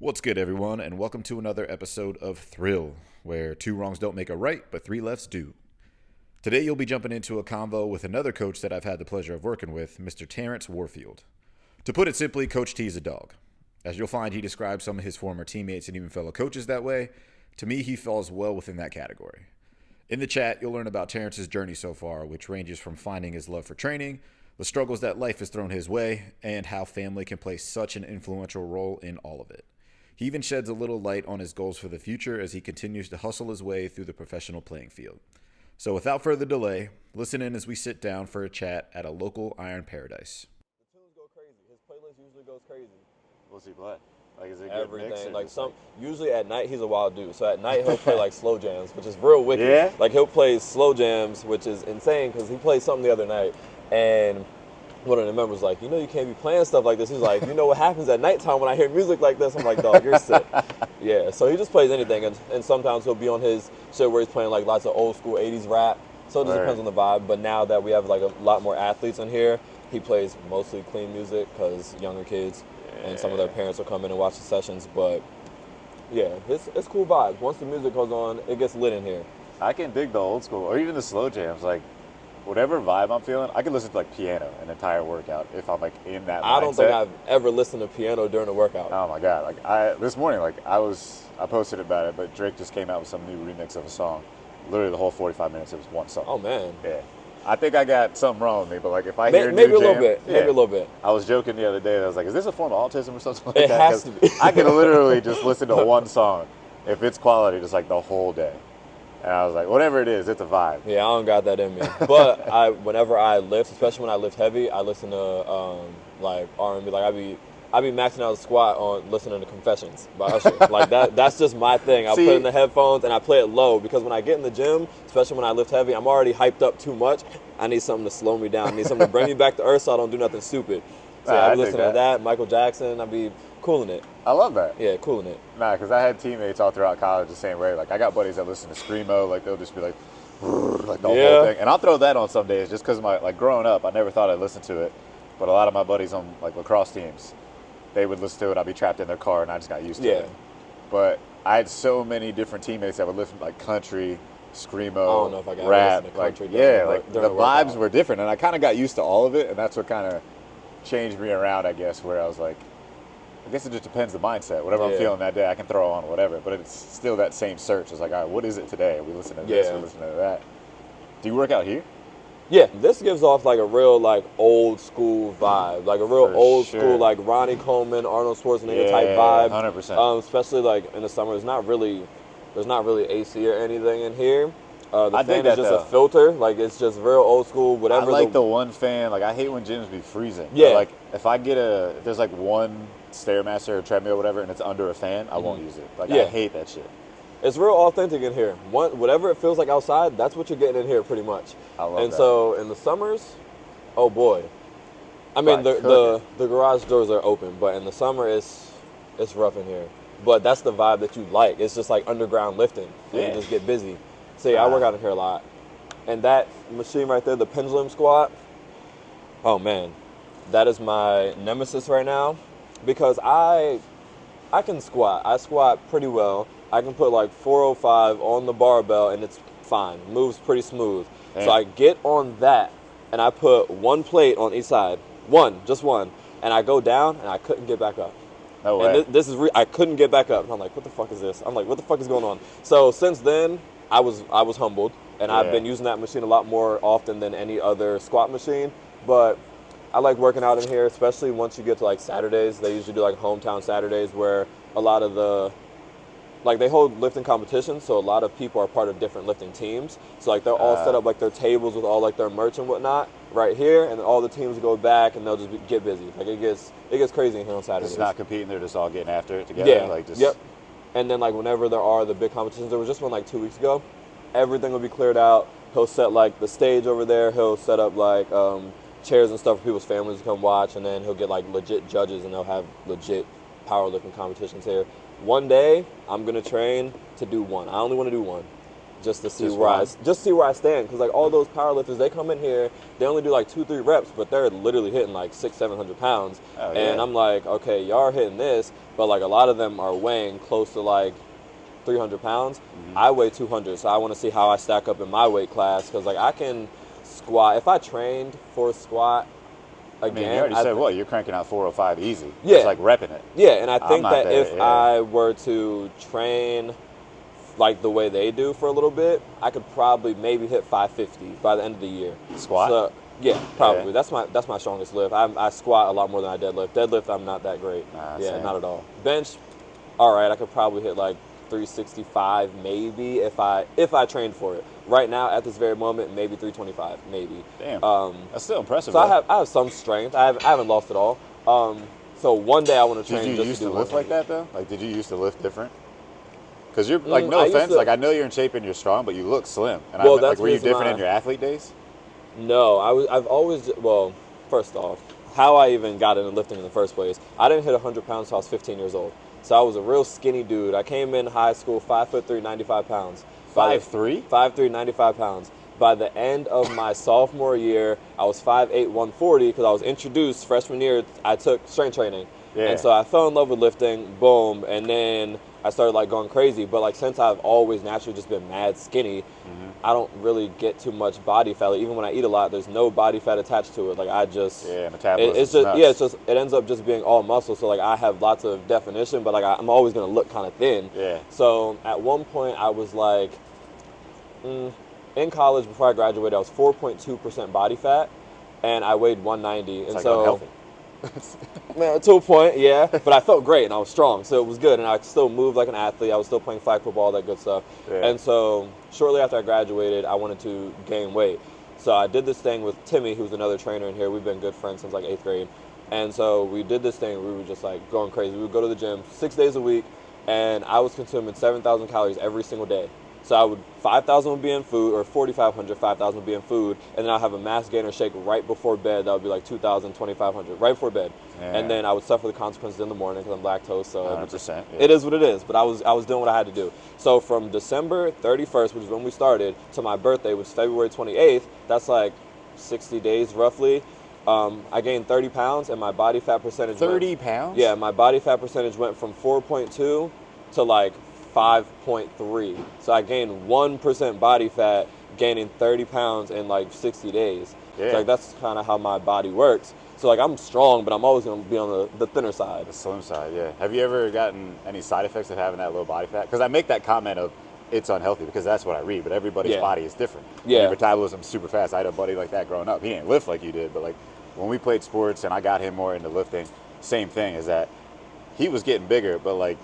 What's good, everyone, and welcome to another episode of THRL, where two wrongs don't make a right, but three lefts do. Today, you'll be jumping into a convo with another coach that I've had the pleasure of working with, Mr. Terrance Warfield. To put it simply, Coach T is a dog. As you'll find, he describes some of his former teammates and even fellow coaches that way. To me, he falls well within that category. In the chat, you'll learn about Terrance's journey so far, which ranges from finding his love for training, the struggles that life has thrown his way, and how family can play such an influential role in all of it. He even sheds a little light on his goals for the future as he continues to hustle his way through the professional playing field. So without further delay, listen in as we sit down for a chat at a local iron paradise. The tunes go crazy. His playlist usually goes crazy. What's he play? Like, is it Everything. good mix or Like just usually at night he's a wild dude. So at night he'll play like slow jams, which is real wicked. Yeah? Like he'll play slow jams, which is insane because he played something the other night, and one of the members was like, you know, you can't be playing stuff like this. He's like, you know what happens at nighttime when I hear music like this? I'm like, dog, you're sick. Yeah. So he just plays anything, and sometimes he'll be on his shit where he's playing like lots of old school '80s rap. So it just depends on the vibe. But now that we have like a lot more athletes in here, he plays mostly clean music because younger kids and some of their parents will come in and watch the sessions. But yeah, it's cool vibes. Once the music goes on, it gets lit in here. I can dig the old school or even the slow jams. Like, whatever vibe I'm feeling, I can listen to like piano an entire workout if I'm like in that mindset. I don't think I've ever listened to piano during a workout. Oh my god! Like this morning, I posted about it, but Drake just came out with some new remix of a song. Literally the whole 45 minutes, it was one song. Oh man. Yeah. I think I got something wrong with me, but like if I hear maybe new a little jam, bit, maybe a little bit. I was joking the other day. I was like, "Is this a form of autism or something like It that?" has to be. I can literally just listen to one song, if it's quality, just like the whole day. And I was like, whatever it is, it's a vibe. Yeah, I don't got that in me. But whenever I lift, especially when I lift heavy, I listen to like R&B. Like I be maxing out a squat on listening to Confessions by Usher. Like that's just my thing. I put it in the headphones and I play it low because when I get in the gym, especially when I lift heavy, I'm already hyped up too much. I need something to slow me down. I need something to bring me back to earth so I don't do nothing stupid. So I be listening to that, Michael Jackson. I be cooling it. I love that. Yeah, cooling it. Nah, because I had teammates all throughout college the same way. Like, I got buddies that listen to Screamo. Like, they'll just be like the whole thing. And I'll throw that on some days just because growing up, I never thought I'd listen to it. But a lot of my buddies on, like, lacrosse teams, they would listen to it. I'd be trapped in their car, and I just got used to it. But I had so many different teammates that would listen to, like, country, Screamo, I don't know if I got rap. listen to country the during vibes were different. And I kind of got used to all of it, and that's what kind of changed me around, I guess, where I was like, I guess it just depends the mindset. Whatever I'm feeling that day, I can throw on whatever. But it's still that same search. It's like, all right, what is it today? We listen to this, we listen to that. Do you work out here? Yeah, this gives off like a real like old school vibe, like a real old school like Ronnie Coleman, Arnold Schwarzenegger type vibe. 100%. Especially like in the summer, there's not really AC or anything in here. The fan is just a filter, like it's just real old school. Whatever. I like the one fan. Like I hate when gyms be freezing. Yeah. But, like if I get if there's like one Stairmaster or treadmill or whatever, and it's under a fan, I won't use it. Like I hate that shit. It's real authentic in here. Whatever it feels like outside, that's what you're getting in here pretty much. I love that. So in the summers, oh boy. I mean the garage doors are open, but in the summer it's rough in here. But that's the vibe that you like. It's just like underground lifting. Yeah. You just get busy. So yeah, I work out in here a lot. And that machine right there, the pendulum squat, oh man, that is my nemesis right now because I can squat. I squat pretty well. I can put like 405 on the barbell and it's fine. Moves pretty smooth. Damn. So I get on that and I put one plate on each side. Just one. And I go down and I couldn't get back up. No way. And this is I couldn't get back up. And I'm like, what the fuck is this? I'm like, what the fuck is going on? So since then, I was humbled, and I've been using that machine a lot more often than any other squat machine. But I like working out in here, especially once you get to like Saturdays. They usually do like hometown Saturdays where a lot of they hold lifting competitions, so a lot of people are part of different lifting teams. So like they're all set up like their tables with all like their merch and whatnot right here, and then all the teams go back and they'll just get busy. Like it gets crazy in here on Saturdays. It's not competing; they're just all getting after it together. Yeah. Yep. And then like whenever there are the big competitions, there was just one like 2 weeks ago. Everything will be cleared out. He'll set like the stage over there. He'll set up like chairs and stuff for people's families to come watch, and then he'll get like legit judges, and they'll have legit powerlifting competitions here. One day, I'm gonna train to do one. I only want to do one. just to see where I stand. Because like all those powerlifters, they come in here, they only do like 2-3 reps, but they're literally hitting like 600-700 pounds. Oh, and I'm like, okay, y'all are hitting this, but like a lot of them are weighing close to like 300 pounds. I weigh 200, so I want to see how I stack up in my weight class. Because like I can squat. If I trained for a squat again, I mean, you already said what? You're cranking out 405 easy. Yeah. It's like repping it. Yeah, and I think that if I were to train like the way they do for a little bit, I could probably maybe hit 550 by the end of the year. Squat? So, yeah, probably. Yeah. That's my strongest lift. I squat a lot more than I deadlift. Deadlift, I'm not that great. Same. Not at all. Bench, all right, I could probably hit like 365 maybe if I trained for it. Right now, at this very moment, maybe 325, maybe. Damn, that's still impressive. So I have some strength. I haven't lost it all. So one day I want to train. Did you used to lift like that though? Like, did you used to lift different? Because you're like, no offense, like I know you're in shape and you're strong, but you look slim. And well, like, were you different in your athlete days? No, I've always, well, first off, how I even got into lifting in the first place, I didn't hit 100 pounds until I was 15 years old. So I was a real skinny dude. I came in high school 5'3", 95 pounds. 5'3"? 5'3", 95 pounds. By the end of my sophomore year, I was 5'8", 140 because I was introduced freshman year. I took strength training. Yeah. And so I fell in love with lifting, boom, and then I started like going crazy. But like since I've always naturally just been mad skinny, I don't really get too much body fat. Like, even when I eat a lot, there's no body fat attached to it. Like I just metabolism. It's just it ends up just being all muscle. So like I have lots of definition, but like I'm always gonna look kind of thin. Yeah. So at one point I was like, in college before I graduated, I was 4.2% body fat, and I weighed 190. It's and like so unhealthy. Man, to a point, yeah, but I felt great and I was strong, so it was good, and I still moved like an athlete. I was still playing flag football, all that good stuff. Yeah. And so shortly after I graduated, I wanted to gain weight. So I did this thing with Timmy, who's another trainer in here. We've been good friends since like 8th grade. And so we did this thing. We were just like going crazy. We would go to the gym 6 days a week, and I was consuming 7,000 calories every single day. So 5,000 would be in food, or 4,500, 5,000 would be in food, and then I'll have a mass gainer shake right before bed. That would be like 2,000, 2,500, right before bed. Yeah. And then I would suffer the consequences in the morning because I'm lactose. So 100%. It is what it is. But I was doing what I had to do. So from December 31st, which is when we started, to my birthday, which is February 28th, that's like 60 days roughly. I gained 30 pounds, and my body fat percentage 30 pounds? Yeah, my body fat percentage went from 4.2 to like 5.3. So I gained 1% body fat, gaining 30 pounds in like 60 days. Yeah. So like that's kind of how my body works. So like I'm strong, but I'm always going to be on the thinner side. The slim side, yeah. Have you ever gotten any side effects of having that low body fat? Because I make that comment of it's unhealthy because that's what I read, but everybody's body is different. Yeah. Your metabolism's super fast. I had a buddy like that growing up. He didn't lift like you did, but like when we played sports and I got him more into lifting, same thing is that he was getting bigger, but like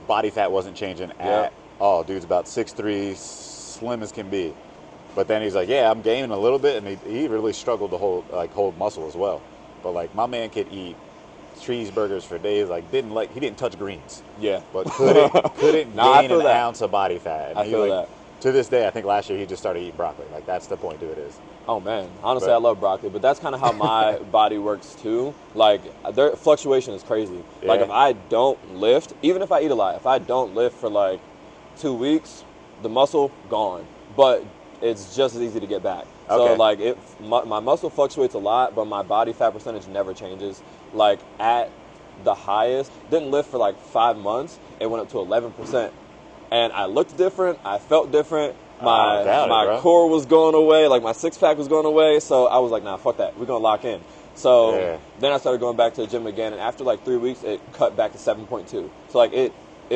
body fat wasn't changing at all. Dude's about 6'3", slim as can be. But then he's like, yeah, I'm gaining a little bit, and he really struggled to hold muscle as well. But like my man could eat cheeseburgers for days. Like he didn't touch greens. Yeah, but couldn't gain an ounce of body fat. And I feel that. To this day, I think last year he just started eating broccoli. Like that's the point to it is. Oh man, honestly, I love broccoli, but that's kind of how my body works too. Like their fluctuation is crazy. Yeah. Like if I don't lift, even if I eat a lot, if I don't lift for like 2 weeks, the muscle gone. But it's just as easy to get back. So like my muscle fluctuates a lot, but my body fat percentage never changes. Like at the highest, didn't lift for like 5 months, it went up to 11%, and I looked different, I felt different. My core was going away, like my six pack was going away. So I was like, nah, fuck that. We're gonna lock in. So then I started going back to the gym again, and after like 3 weeks, it cut back to 7.2. So like it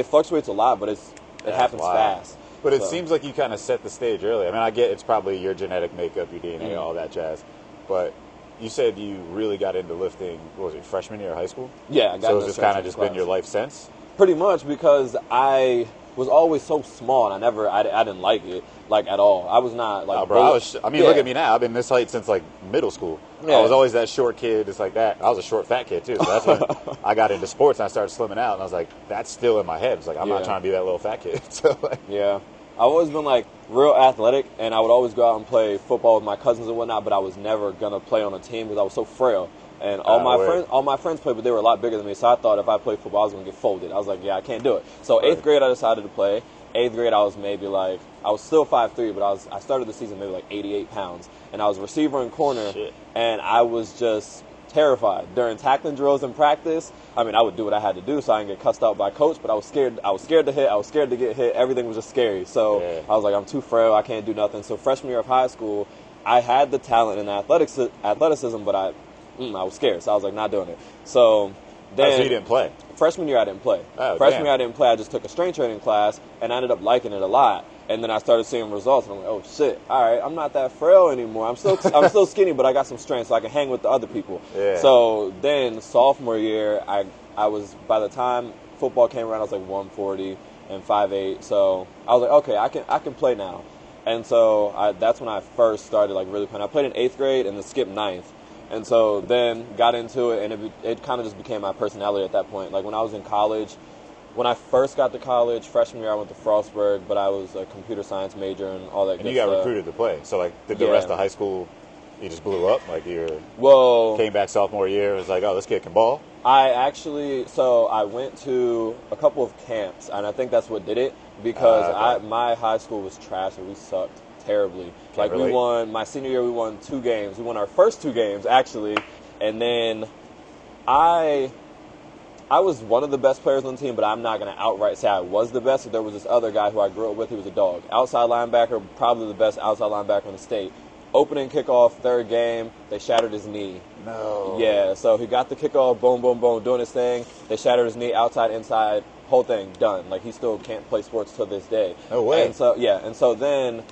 fluctuates a lot, but it happens fast. But it seems like you kind of set the stage early. I mean, I get it's probably your genetic makeup, your DNA, all that jazz. But you said you really got into lifting, what was it, freshman year of high school? Yeah, I got so it's just kind of just been your life since? Pretty much, because I was always so small, and I didn't like it, like, at all. I was not, like... Oh, bro, look at me now. I've been this height since, like, middle school. Yeah. I was always that short kid, just like that. I was a short, fat kid, too. So that's when I got into sports, and I started slimming out, and I was like, that's still in my head. It's like, I'm not trying to be that little fat kid. So, like, yeah. I've always been, like, real athletic, and I would always go out and play football with my cousins and whatnot, but I was never going to play on a team because I was so frail. And all my friends played, but they were a lot bigger than me, so I thought if I played football, I was going to get folded. I was like, yeah, I can't do it. So 8th grade, I decided to play. 8th grade, I was maybe like I was still 5'3", but I started the season maybe like 88 pounds, and I was receiver and corner, and I was just terrified during tackling drills in practice. I mean, I would do what I had to do so I didn't get cussed out by coach, but I was scared. I was scared to hit. I was scared to get hit. Everything was just scary. So I was like, I'm too frail. I can't do nothing. So freshman year of high school, I had the talent and the athleticism, but I was scared. So I was like, not doing it. So then, so you didn't play? Freshman year, I didn't play. Freshman year, I didn't play. I just took a strength training class, and I ended up liking it a lot. And then I started seeing results, and I'm like, oh shit! All right, I'm not that frail anymore. I'm still skinny, but I got some strength, so I can hang with the other people. Yeah. So then sophomore year, I was, by the time football came around, I was like 140 and 5'8". So I was like, okay, I can play now. And so that's when I first started like really playing. I played in 8th grade and then skipped 9th. And so then got into it, and it kind of just became my personality at that point. Like when I was in college, when I first got to college, freshman year I went to Frostburg, but I was a computer science major and all that good stuff. And you got recruited to play. So like did the rest of high school, you just blew up? Like came back sophomore year, it was like, oh, this kid can ball? I went to a couple of camps, and I think that's what did it, because my high school was trash and we sucked terribly. We won, my senior year we won 2 games. We won our first 2 games, actually, and then I was one of the best players on the team, but I'm not going to outright say I was the best. So there was this other guy who I grew up with. He was a dog. Outside linebacker, probably the best outside linebacker in the state. Opening kickoff, 3rd game, they shattered his knee. No. Yeah, so he got the kickoff, boom, boom, boom, doing his thing. They shattered his knee, outside, inside, whole thing, done. Like, he still can't play sports to this day. No way. And so then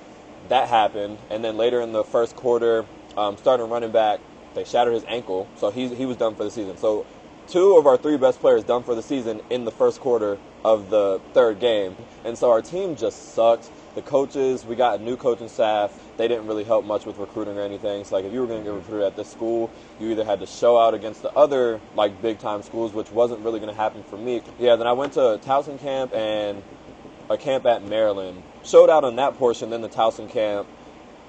that happened. And then later in the first quarter, starting running back, they shattered his ankle. So he was done for the season. So 2 of our 3 best players done for the season in the first quarter of the 3rd game. And so our team just sucked. The coaches, we got a new coaching staff. They didn't really help much with recruiting or anything. So, like, if you were going to get recruited at this school, you either had to show out against the other, like, big-time schools, which wasn't really going to happen for me. Yeah, then I went to a Towson camp and a camp at Maryland. Showed out on that portion. Then the Towson camp,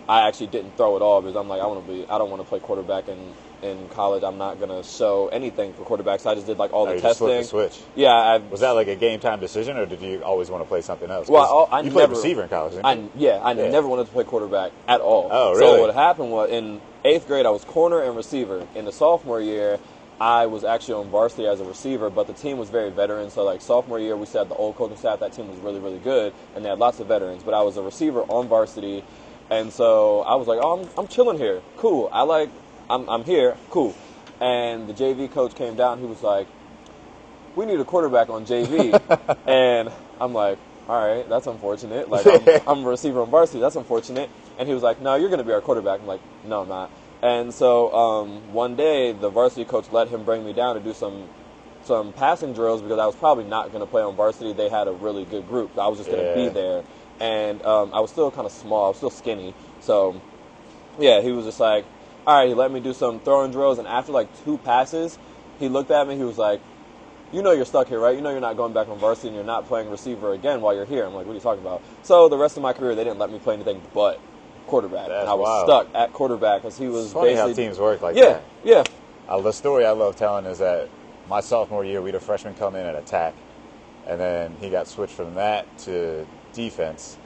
I actually didn't throw it all because I'm like, I don't want to play quarterback in college. I'm not going to show anything for quarterbacks. So I just did like all the testing. You just flipped the switch. Yeah. Was that like a game time decision, or did you always want to play something else? Well, you played receiver in college, didn't you? I never wanted to play quarterback at all. Oh, really? So what happened was in 8th grade, I was corner and receiver. In the sophomore year, I was actually on varsity as a receiver, but the team was very veteran. So like sophomore year, we said the old coaching staff, that team was really, really good, and they had lots of veterans. But I was a receiver on varsity, and so I was like, oh, I'm chilling here. Cool. I'm here. Cool. And the JV coach came down. He was like, we need a quarterback on JV. And I'm like, all right, that's unfortunate. Like, I'm a receiver on varsity. That's unfortunate. And he was like, no, you're going to be our quarterback. I'm like, no, I'm not. And so one day, the varsity coach let him bring me down to do some passing drills because I was probably not going to play on varsity. They had a really good group. So I was just going to be there. And I was still kind of small. I was still skinny. So, yeah, he was just like, all right, he let me do some throwing drills, and after like 2 passes, he looked at me, he was like, you know you're stuck here, right? You know you're not going back on varsity and you're not playing receiver again while you're here. I'm like, what are you talking about? So the rest of my career, they didn't let me play anything but quarterback. That's and I was wild. Stuck at quarterback because he was it's funny basically... how teams work like that. Yeah. The story I love telling is that my sophomore year, we had a freshman come in at attack, and then he got switched from that to defense,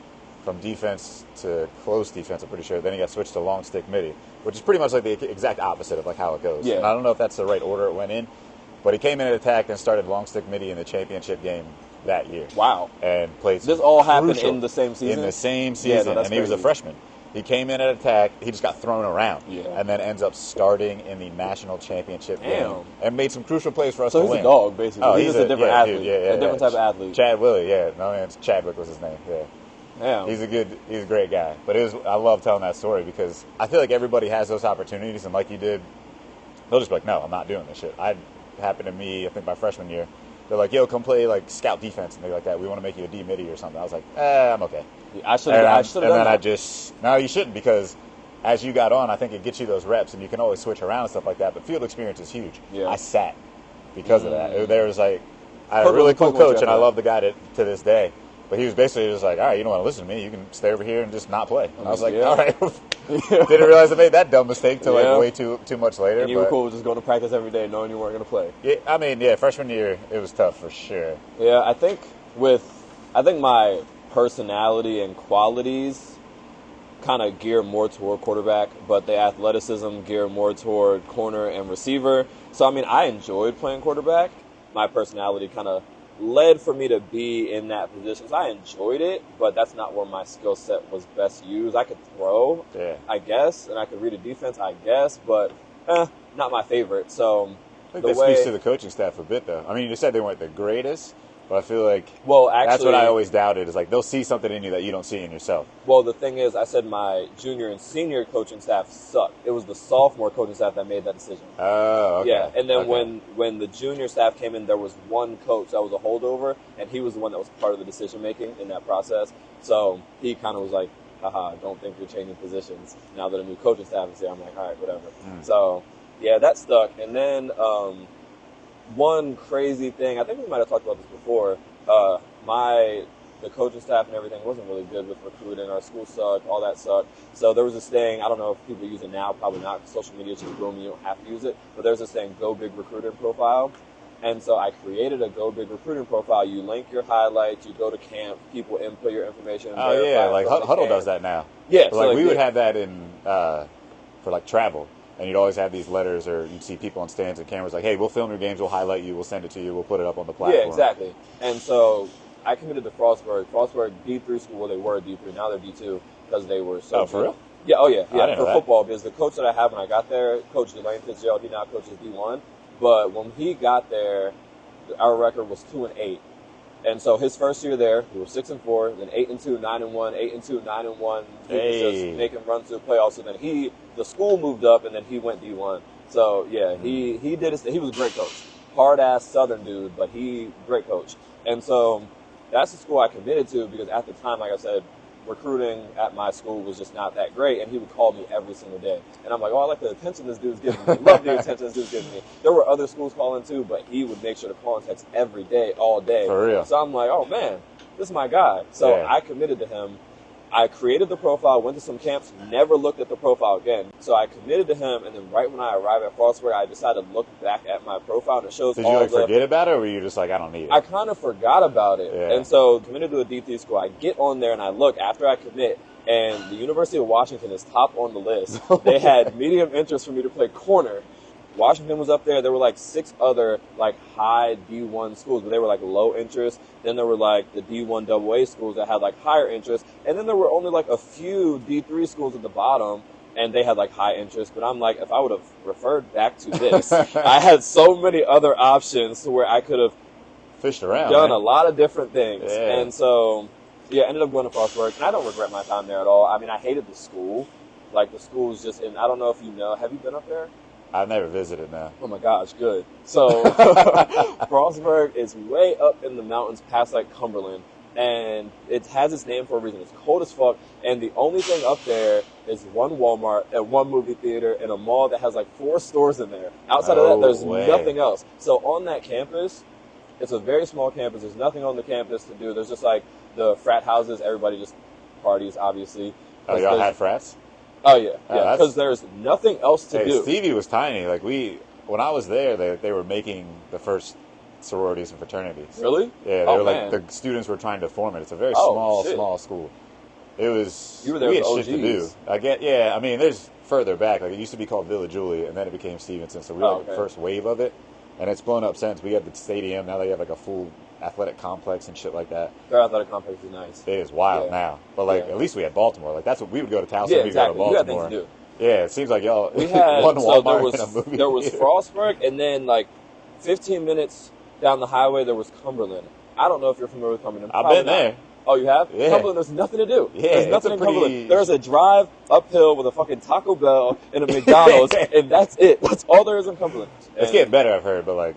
from defense to close defense, I'm pretty sure. Then he got switched to long stick midi, which is pretty much like the exact opposite of like how it goes. Yeah. And I don't know if that's the right order it went in, but he came in at attack and started long stick midi in the championship game that year. Wow. And played This all happened in the same season? In the same season, that's and he was a freshman. He came in at attack, he just got thrown around, and then ends up starting in the national championship game and made some crucial plays for us to win. So he's a dog, basically. Oh, he's just a different athlete. Dude, a different type of athlete. Chad Willie, Chadwick was his name, Damn. He's a great guy. But I love telling that story because I feel like everybody has those opportunities, and like you did, they'll just be like, no, I'm not doing this shit. It happened to me, I think my freshman year. They're like, yo, come play like scout defense and things like that. We want to make you a D midi or something. I was like, I'm okay. I should have done that. No, you shouldn't, because as you got on, I think it gets you those reps, and you can always switch around and stuff like that. But field experience is huge. Yeah. I sat because of that. There was like, I had a really cool coach, and I love the guy to this day. But he was basically just like, all right, you don't want to listen to me. You can stay over here and just not play. And I was like, all right. Didn't realize I made that dumb mistake till like way too much later. And you were cool with just going to practice every day knowing you weren't going to play. Yeah, I mean, freshman year, it was tough for sure. Yeah, I think my personality and qualities kind of gear more toward quarterback, but the athleticism gear more toward corner and receiver. So, I mean, I enjoyed playing quarterback. My personality kind of led for me to be in that position. So I enjoyed it, but that's not where my skill set was best used. I could throw, I guess, and I could read a defense, I guess, but not my favorite. So I think that speaks to the coaching staff a bit, though. I mean, you said they weren't the greatest, but I feel like that's what I always doubted, is like they'll see something in you that you don't see in yourself. Well, the thing is, I said my junior and senior coaching staff sucked. It was the sophomore coaching staff that made that decision. Oh, okay. Yeah, and then when the junior staff came in, there was one coach that was a holdover, and he was the one that was part of the decision-making in that process. So he kind of was like, haha, don't think you're changing positions. Now that a new coaching staff is here, I'm like, all right, whatever. So, yeah, that stuck. And then one crazy thing, I think we might have talked about this before, the coaching staff and everything wasn't really good with recruiting. Our school sucked, all that sucked. So there was this thing, I don't know if people use it now, probably not. Social media is just booming, you don't have to use it. But there's this thing, Go Big Recruiting Profile. And so I created a Go Big Recruiting Profile. You link your highlights, you go to camp, people input your information. Oh, yeah, like Huddle does that now. Yeah. So like we would have that in for like travel. And you'd always have these letters, or you'd see people on stands and cameras like, hey, we'll film your games, we'll highlight you, we'll send it to you, we'll put it up on the platform. Yeah, exactly. And so I committed to Frostburg. Frostburg, D3 school, well, they were D3, now they're D2 because they were so good. For real? Yeah, oh yeah, for football, because the coach that I had when I got there, Coach Delane Fitzgerald, he now coaches D1. But when he got there, our record was 2-8. And so his first year there, we were 6-4, then 8-2, 9-1, 8-2, 9-1. He was just making runs to the playoffs. So then the school moved up, and then he went D1. So yeah, he did his thing. He was a great coach, hard ass Southern dude, but great coach. And so that's the school I committed to, because at the time, like I said, recruiting at my school was just not that great, and he would call me every single day. And I'm like, oh, I like the attention this dude's giving me. Love the attention this dude's giving me. There were other schools calling too, but he would make sure to call and text every day, all day. For real. So I'm like, oh man, this is my guy. So I committed to him. I created the profile, went to some camps, never looked at the profile again. So I committed to him, and then right when I arrived at Frostburg, I decided to look back at my profile, and it shows Did you forget about it, or were you just like, I don't need it? I kind of forgot about it. Yeah. And so committed to a D3 school. I get on there, and I look after I commit, and the University of Washington is top on the list. They had medium interest for me to play corner. Washington was up there. There were like 6 other like high D1 schools, but they were like low interest. Then there were like the D1 AA schools that had like higher interest. And then there were only like a few D3 schools at the bottom, and they had like high interest. But I'm like, if I would have referred back to this, I had so many other options to where I could have fished around, done a lot of different things. Yeah. And so, yeah, ended up going to Frostburg. And I don't regret my time there at all. I mean, I hated the school. Like the school was just, and I don't know if you know, have you been up there? I've never visited now. Oh my gosh, good. So Frostburg is way up in the mountains past like Cumberland, and it has its name for a reason. It's cold as fuck, and the only thing up there is one Walmart and one movie theater and a mall that has like 4 stores in there. Outside of that, there's nothing else. So on that campus, it's a very small campus. There's nothing on the campus to do. There's just like the frat houses. Everybody just parties, obviously. Oh, y'all had frats? Oh, yeah, because there's nothing else to do. Stevie was tiny. Like when I was there, they were making the first sororities and fraternities. Really? Yeah, they were like, the students were trying to form it. It's a very small school. It was, you were there we had with shit to do. I mean, there's further back. Like it used to be called Villa Julia, and then it became Stevenson. So we were like the first wave of it, and it's blown up since. We had the stadium. Now they have like a full athletic complex and shit like that. Their athletic complex is nice. It is wild now. But like at least we had Baltimore. Like that's what we would go to Towson, we'd go to Baltimore. You had things to do. Yeah, it seems like y'all we had one so Walmart and a movie. There was Frostburg, and then like 15 minutes down the highway there was Cumberland. I don't know if you're familiar with Cumberland. I've been there. Oh, you have? Yeah. Cumberland, there's nothing to do. Yeah, there's nothing in Cumberland. There's a drive uphill with a fucking Taco Bell and a McDonald's, and that's it. That's all there is in Cumberland. It's getting better, I've heard, but like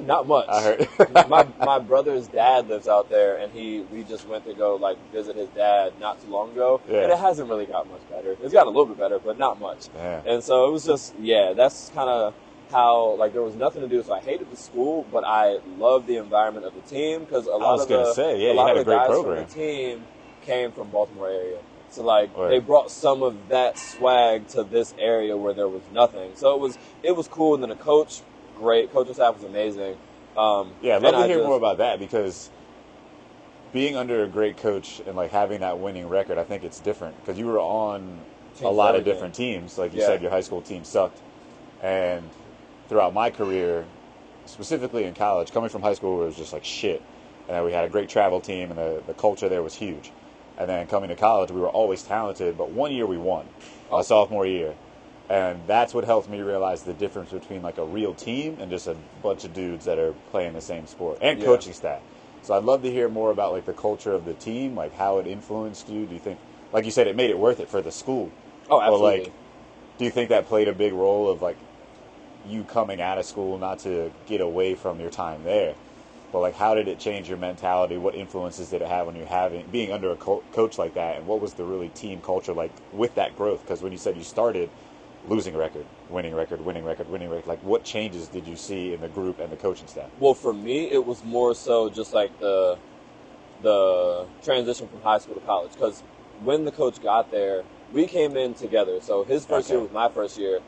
not much. I heard. my brother's dad lives out there, and we just went to go like visit his dad not too long ago, and it hasn't really got much better. It's gotten a little bit better, but not much. Yeah. And so it was just that's kind of how like there was nothing to do. So I hated the school, but I loved the environment of the team because a lot of the guys from the team came from Baltimore area. So like they brought some of that swag to this area where there was nothing. So it was cool. And then the coach. Great. Coaching staff was amazing. I'd love to hear more about that because being under a great coach and like having that winning record, I think it's different because you were on Team a lot of everything. different teams. Like you said, your high school team sucked, and throughout my career, specifically in college, coming from high school, it was just like shit. And then we had a great travel team, and the culture there was huge. And then coming to college, we were always talented, but one year we won, my sophomore year. And that's what helped me realize the difference between like a real team and just a bunch of dudes that are playing the same sport and coaching staff. So I'd love to hear more about like the culture of the team, like how it influenced you. Do you think, like you said, it made it worth it for the school? Oh, absolutely. But like, do you think that played a big role of like you coming out of school, not to get away from your time there, but like how did it change your mentality? What influences did it have on you being under a coach like that? And what was the really team culture like with that growth? Because when you said you started losing record, winning record, winning record, winning record, like what changes did you see in the group and the coaching staff? Well, for me, it was more so just like the transition from high school to college. Because when the coach got there, we came in together. So his first year was my first year,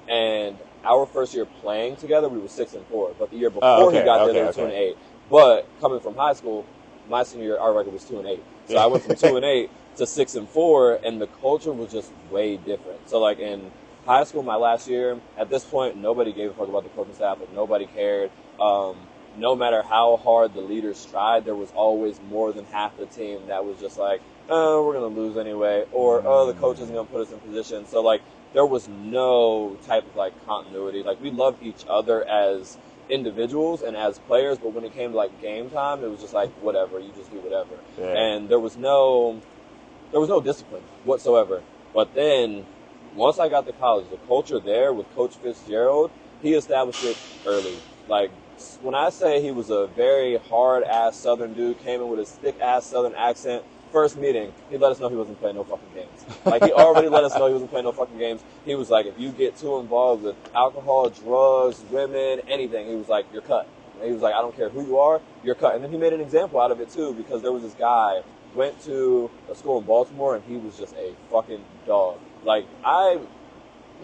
and our first year playing together, we were 6-4. But the year before he got there, they were 2-8. But coming from high school, my senior year, our record was 2-8. So I went from 2-8 to 6-4, and the culture was just way different. So like in high school, my last year, at this point, nobody gave a fuck about the coaching staff. Like, nobody cared. No matter how hard the leaders tried, there was always more than half the team that was just like, oh, we're going to lose anyway, or, oh, the coach isn't going to put us in position. So, like, there was no type of, like, continuity. Like, we loved each other as individuals and as players, but when it came to, like, game time, it was just like, whatever, you just do whatever. Yeah. And there was no discipline whatsoever. But then, once I got to college, the culture there with Coach Fitzgerald, he established it early. Like, when I say he was a very hard-ass Southern dude, came in with his thick-ass Southern accent, first meeting, he let us know he wasn't playing no fucking games. Like, he already let us know he wasn't playing no fucking games. He was like, if you get too involved with alcohol, drugs, women, anything, he was like, you're cut. And he was like, I don't care who you are, you're cut. And then he made an example out of it, too, because there was this guy, went to a school in Baltimore, and he was just a fucking dog. Like, I'm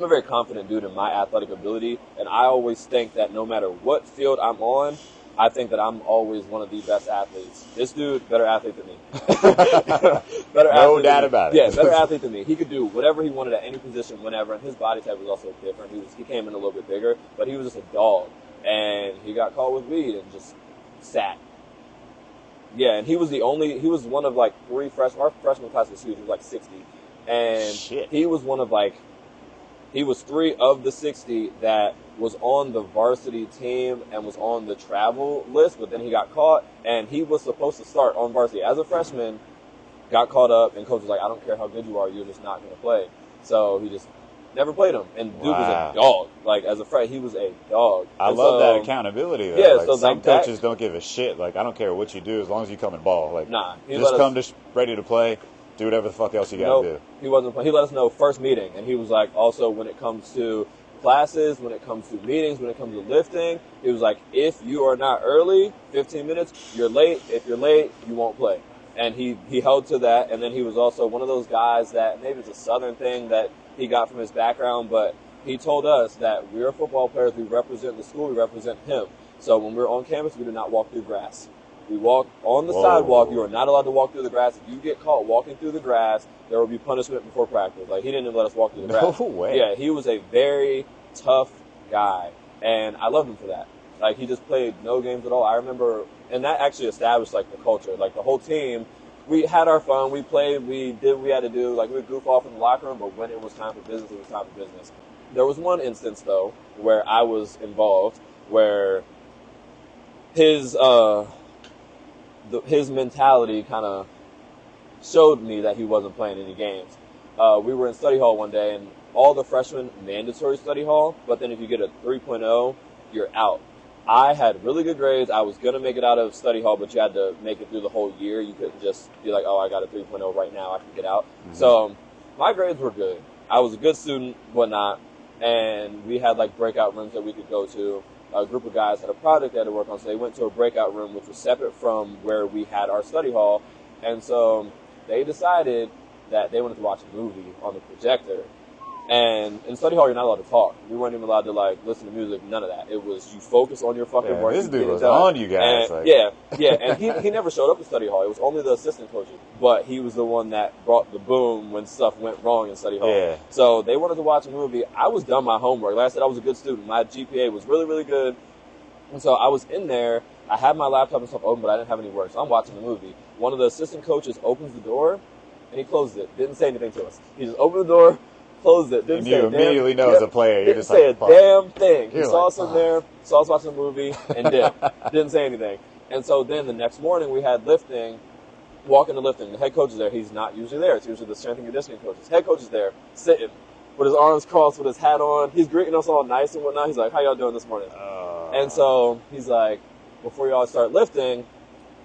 a very confident dude in my athletic ability, and I always think that no matter what field I'm on, I think that I'm always one of the best athletes. This dude, better athlete than me. No doubt about it. Yeah, better athlete than me. He could do whatever he wanted at any position, whenever, and his body type was also different. He came in a little bit bigger, but he was just a dog, and he got caught with weed and just sat. Yeah, and he was one of like 3 freshmen. Our freshman class was huge. It was like 60. And he was he was 3 of the 60 that was on the varsity team and was on the travel list, but then he got caught, and he was supposed to start on varsity as a freshman, got caught up, and coach was like, I don't care how good you are, you're just not going to play. So he just never played him. And dude was a dog. Like, as a freshman, he was a dog. I love that accountability, though. Yeah, like, so some coaches don't give a shit. Like, I don't care what you do as long as you come and ball. Like, just come ready to play. Do whatever the fuck else you got to do. He wasn't playing. He let us know first meeting, and he was like, also when it comes to classes, when it comes to meetings, when it comes to lifting, he was like, if you are not early, 15 minutes, you're late. If you're late, you won't play. And he held to that, and then he was also one of those guys that, maybe it's a Southern thing that he got from his background, but he told us that we're football players, we represent the school, we represent him. So when we're on campus, we do not walk through grass. We walk on the sidewalk. You are not allowed to walk through the grass. If you get caught walking through the grass, there will be punishment before practice. Like, he didn't even let us walk through the grass. No way. Yeah, he was a very tough guy, and I loved him for that. Like, he just played no games at all. I remember, and that actually established, like, the culture. Like, the whole team, we had our fun. We played. We did what we had to do. Like, we would goof off in the locker room, but when it was time for business, it was time for business. There was one instance, though, where I was involved, where his mentality kind of showed me that he wasn't playing any games. We were in study hall one day, and all the freshmen mandatory study hall, but then if you get a 3.0, you're out. I had really good grades. I was going to make it out of study hall, but you had to make it through the whole year. You couldn't just be like, oh, I got a 3.0 right now, I can get out. Mm-hmm. So my grades were good. I was a good student, whatnot, and we had like breakout rooms that we could go to. A group of guys had a project they had to work on, so they went to a breakout room, which was separate from where we had our study hall. And so they decided that they wanted to watch a movie on the projector. And in study hall, you're not allowed to talk. We weren't even allowed to like listen to music. None of that. It was you focus on your fucking work. This dude was on you guys. And, yeah. And he never showed up to study hall. It was only the assistant coaches. But he was the one that brought the boom when stuff went wrong in study hall. Yeah. So they wanted to watch a movie. I was done my homework. Like I said, I was a good student. My GPA was really, really good. And so I was in there. I had my laptop and stuff open, but I didn't have any work. So I'm watching the movie. One of the assistant coaches opens the door, and he closed it. Didn't say anything to us. He just opened the door, closed it. Didn't and say you immediately know as a player. You're didn't just say like, a damn thing. He You're saw like, us in there, saw us watching the movie, and didn't say anything. And so then the next morning we had lifting. Walk into lifting. The head coach is there. He's not usually there. It's usually the strength and conditioning coach. His head coach is there, sitting with his arms crossed, with his hat on. He's greeting us all nice and whatnot. He's like, "How y'all doing this morning?" And so he's like, "Before y'all start lifting,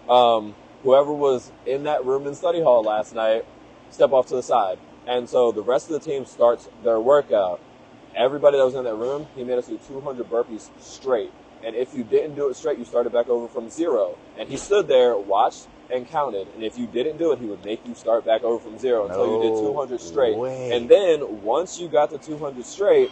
whoever was in that room in study hall last night, step off to the side." And so the rest of the team starts their workout. Everybody that was in that room, he made us do 200 burpees straight. And if you didn't do it straight, you started back over from zero. And he stood there, watched, and counted. And if you didn't do it, he would make you start back over from zero until you did 200 straight. Way. And then once you got to 200 straight,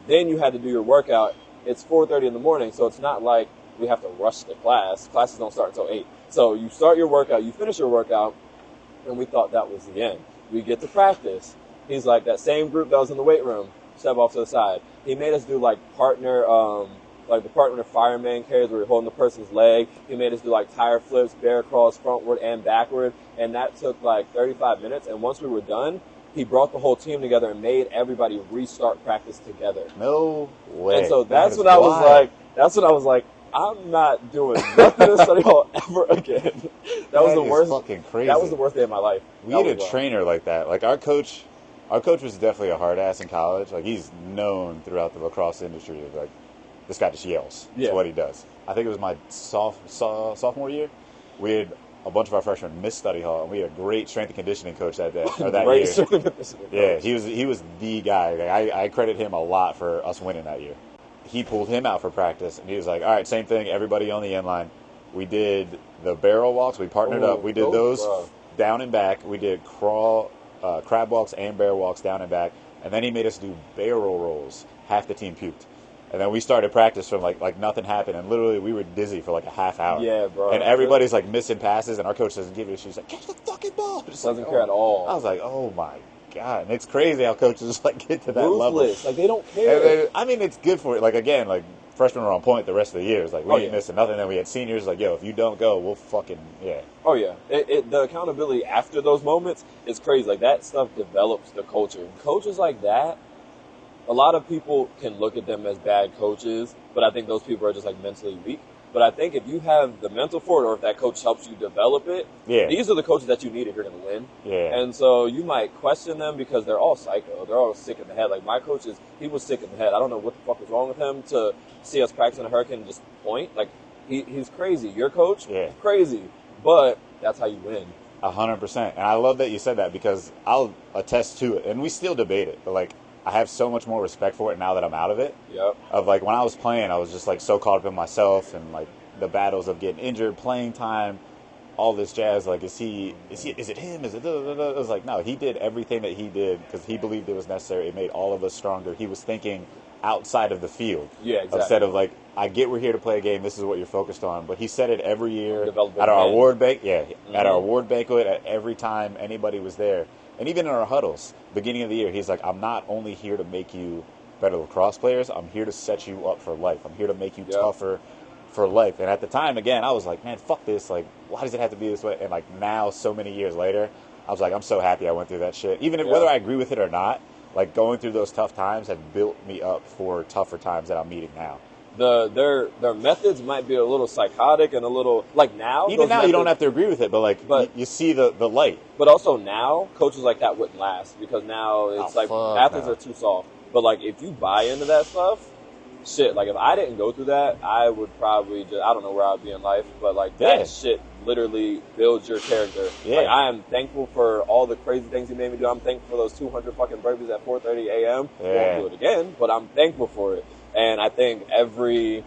then you had to do your workout. It's 4:30 in the morning, so it's not like we have to rush to class. Classes don't start until 8. So you start your workout, you finish your workout, and we thought that was the end. We get to practice. He's like, that same group that was in the weight room, step off to the side. He made us do like partner, like the partner fireman carries where you're holding the person's leg. He made us do like tire flips, bear crawls, frontward and backward. And that took like 35 minutes. And once we were done, he brought the whole team together and made everybody restart practice together. No way. And so that's when I was like, I'm not doing nothing in study hall ever again. That was the worst. Fucking crazy. That was the worst day of my life. We had a trainer like that. Like our coach was definitely a hard ass in college. Like he's known throughout the lacrosse industry as like, this guy just yells. That's what he does. I think it was my sophomore year. We had a bunch of our freshmen miss study hall, and we had a great strength and conditioning coach that day or that year. Strength and conditioning Yeah, coach. he was the guy. Like, I credit him a lot for us winning that year. He pulled him out for practice, and he was like, "All right, same thing. Everybody on the end line." We did the barrel walks. We partnered up. We did those down and back. We did crab walks and bear walks down and back, and then he made us do barrel rolls. Half the team puked. And then we started practice from like nothing happened, and literally we were dizzy for like a half hour. Yeah, bro. And everybody's like missing passes, and our coach doesn't give it. She's like, "Catch the fucking ball!" Doesn't care at all. I was like, "Oh my god!" And it's crazy how coaches like get to that Ruthless. level. Like they don't care. I mean, it's good for it. Like again, like freshmen were on point the rest of the years. Like we ain't missing nothing. Then we had seniors like, "Yo, if you don't go, we'll fucking yeah." Oh yeah. The accountability after those moments is crazy. Like that stuff develops the culture. Coaches like that. A lot of people can look at them as bad coaches, but I think those people are just like mentally weak. But I think if you have the mental for it, or if that coach helps you develop it, these are the coaches that you need if you're going to win. Yeah. And so you might question them because they're all psycho. They're all sick in the head. Like my coach he was sick in the head. I don't know what the fuck was wrong with him to see us practicing a hurricane and just point. Like he's crazy. Your coach, crazy. But that's how you win. 100%. And I love that you said that because I'll attest to it. And we still debate it, but like, I have so much more respect for it now that I'm out of it. Yep. Of like when I was playing, I was just like so caught up in myself and like the battles of getting injured, playing time, all this jazz. Like, is it him? Is it? It was like, no, he did everything that he did because he believed it was necessary. It made all of us stronger. He was thinking outside of the field. Yeah, exactly. Instead of like, I get we're here to play a game. This is what you're focused on. But he said it every year at our award at our award banquet. At every time anybody was there. And even in our huddles, beginning of the year, he's like, I'm not only here to make you better lacrosse players, I'm here to set you up for life. I'm here to make you tougher for life. And at the time, again, I was like, man, fuck this. Like, why does it have to be this way? And like now, so many years later, I was like, I'm so happy I went through that shit. Even if, whether I agree with it or not, like going through those tough times have built me up for tougher times that I'm meeting now. Their methods might be a little psychotic and a little like now. Even now, you don't have to agree with it, but like you see the light. But also now, coaches like that wouldn't last because now it's athletes are too soft. But like if you buy into that stuff, shit. Like if I didn't go through that, I would probably I don't know where I'd be in life, but like that shit literally builds your character. Yeah. Like I am thankful for all the crazy things he made me do. I'm thankful for those 200 fucking burpees at 4:30 a.m. Yeah. Won't do it again, but I'm thankful for it. And I think every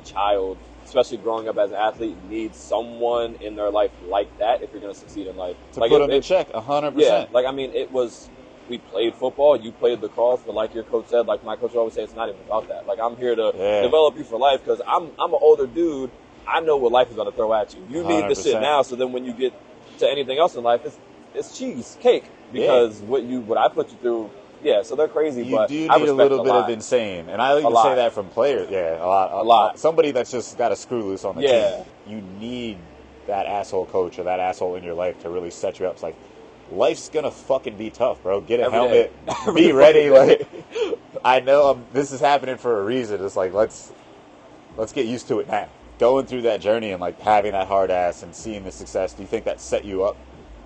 child, especially growing up as an athlete, needs someone in their life like that if you're going to succeed in life. To like put them in check, 100%. Yeah, like I mean, it was we played football, you played lacrosse, but like your coach said, like my coach would always say, it's not even about that. Like, I'm here to develop you for life because I'm an older dude. I know what life is going to throw at you. You need 100%. This shit now, so then when you get to anything else in life, it's cheese, cake. Because what I put you through, so they're crazy, but you do need a little bit of insane. And I even say that from players. Yeah, a lot. Somebody that's just got a screw loose on the team. You need that asshole coach or that asshole in your life to really set you up. It's like, life's going to fucking be tough, bro. Get a helmet. Be ready. Like, I know this is happening for a reason. It's like, let's get used to it now. Going through that journey and like having that hard ass and seeing the success, do you think that set you up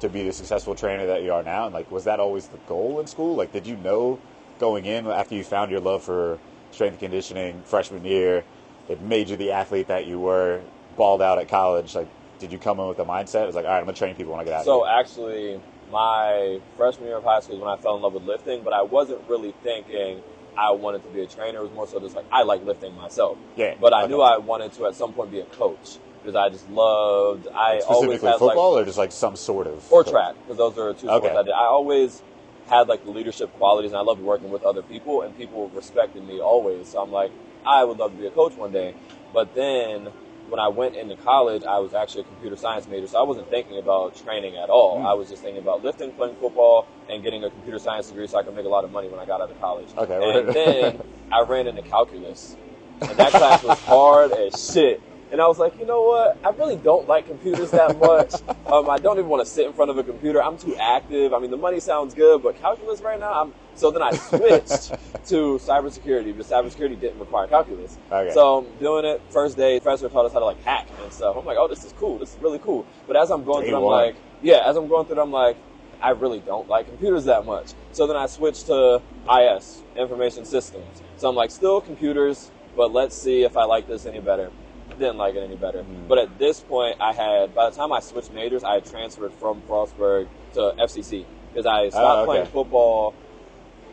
to be the successful trainer that you are now? And like, was that always the goal in school? Like, did you know going in after you found your love for strength and conditioning freshman year, it made you the athlete that you were, balled out at college? Like, did you come in with the mindset? It was like, all right, I'm gonna train people when I get out of here. So actually, my freshman year of high school is when I fell in love with lifting, but I wasn't really thinking I wanted to be a trainer. It was more so just like, I like lifting myself. Yeah. But I knew I wanted to at some point be a coach because I just loved, I always had football or just like some sort of? Or track, because those are two sports I did. I always had like the leadership qualities and I loved working with other people and people respected me always. So I'm like, I would love to be a coach one day. But then when I went into college, I was actually a computer science major, so I wasn't thinking about training at all. I was just thinking about lifting, playing football, and getting a computer science degree so I could make a lot of money when I got out of college. And then I ran into calculus, and that class was hard as shit. And I was like, you know what? I really don't like computers that much. I don't even want to sit in front of a computer. I'm too active. I mean, the money sounds good, but calculus right now, so then I switched to cybersecurity because cybersecurity didn't require calculus. So I'm doing it. First day, the professor taught us how to like hack and stuff. I'm like, oh, this is cool. This is really cool. But as I'm going through, I'm like, I really don't like computers that much. So then I switched to IS, information systems. So I'm like, still computers, but let's see if I like this any better. Didn't like it any better. But at this point, by the time I switched majors, I had transferred from Frostburg to FCC because I stopped playing football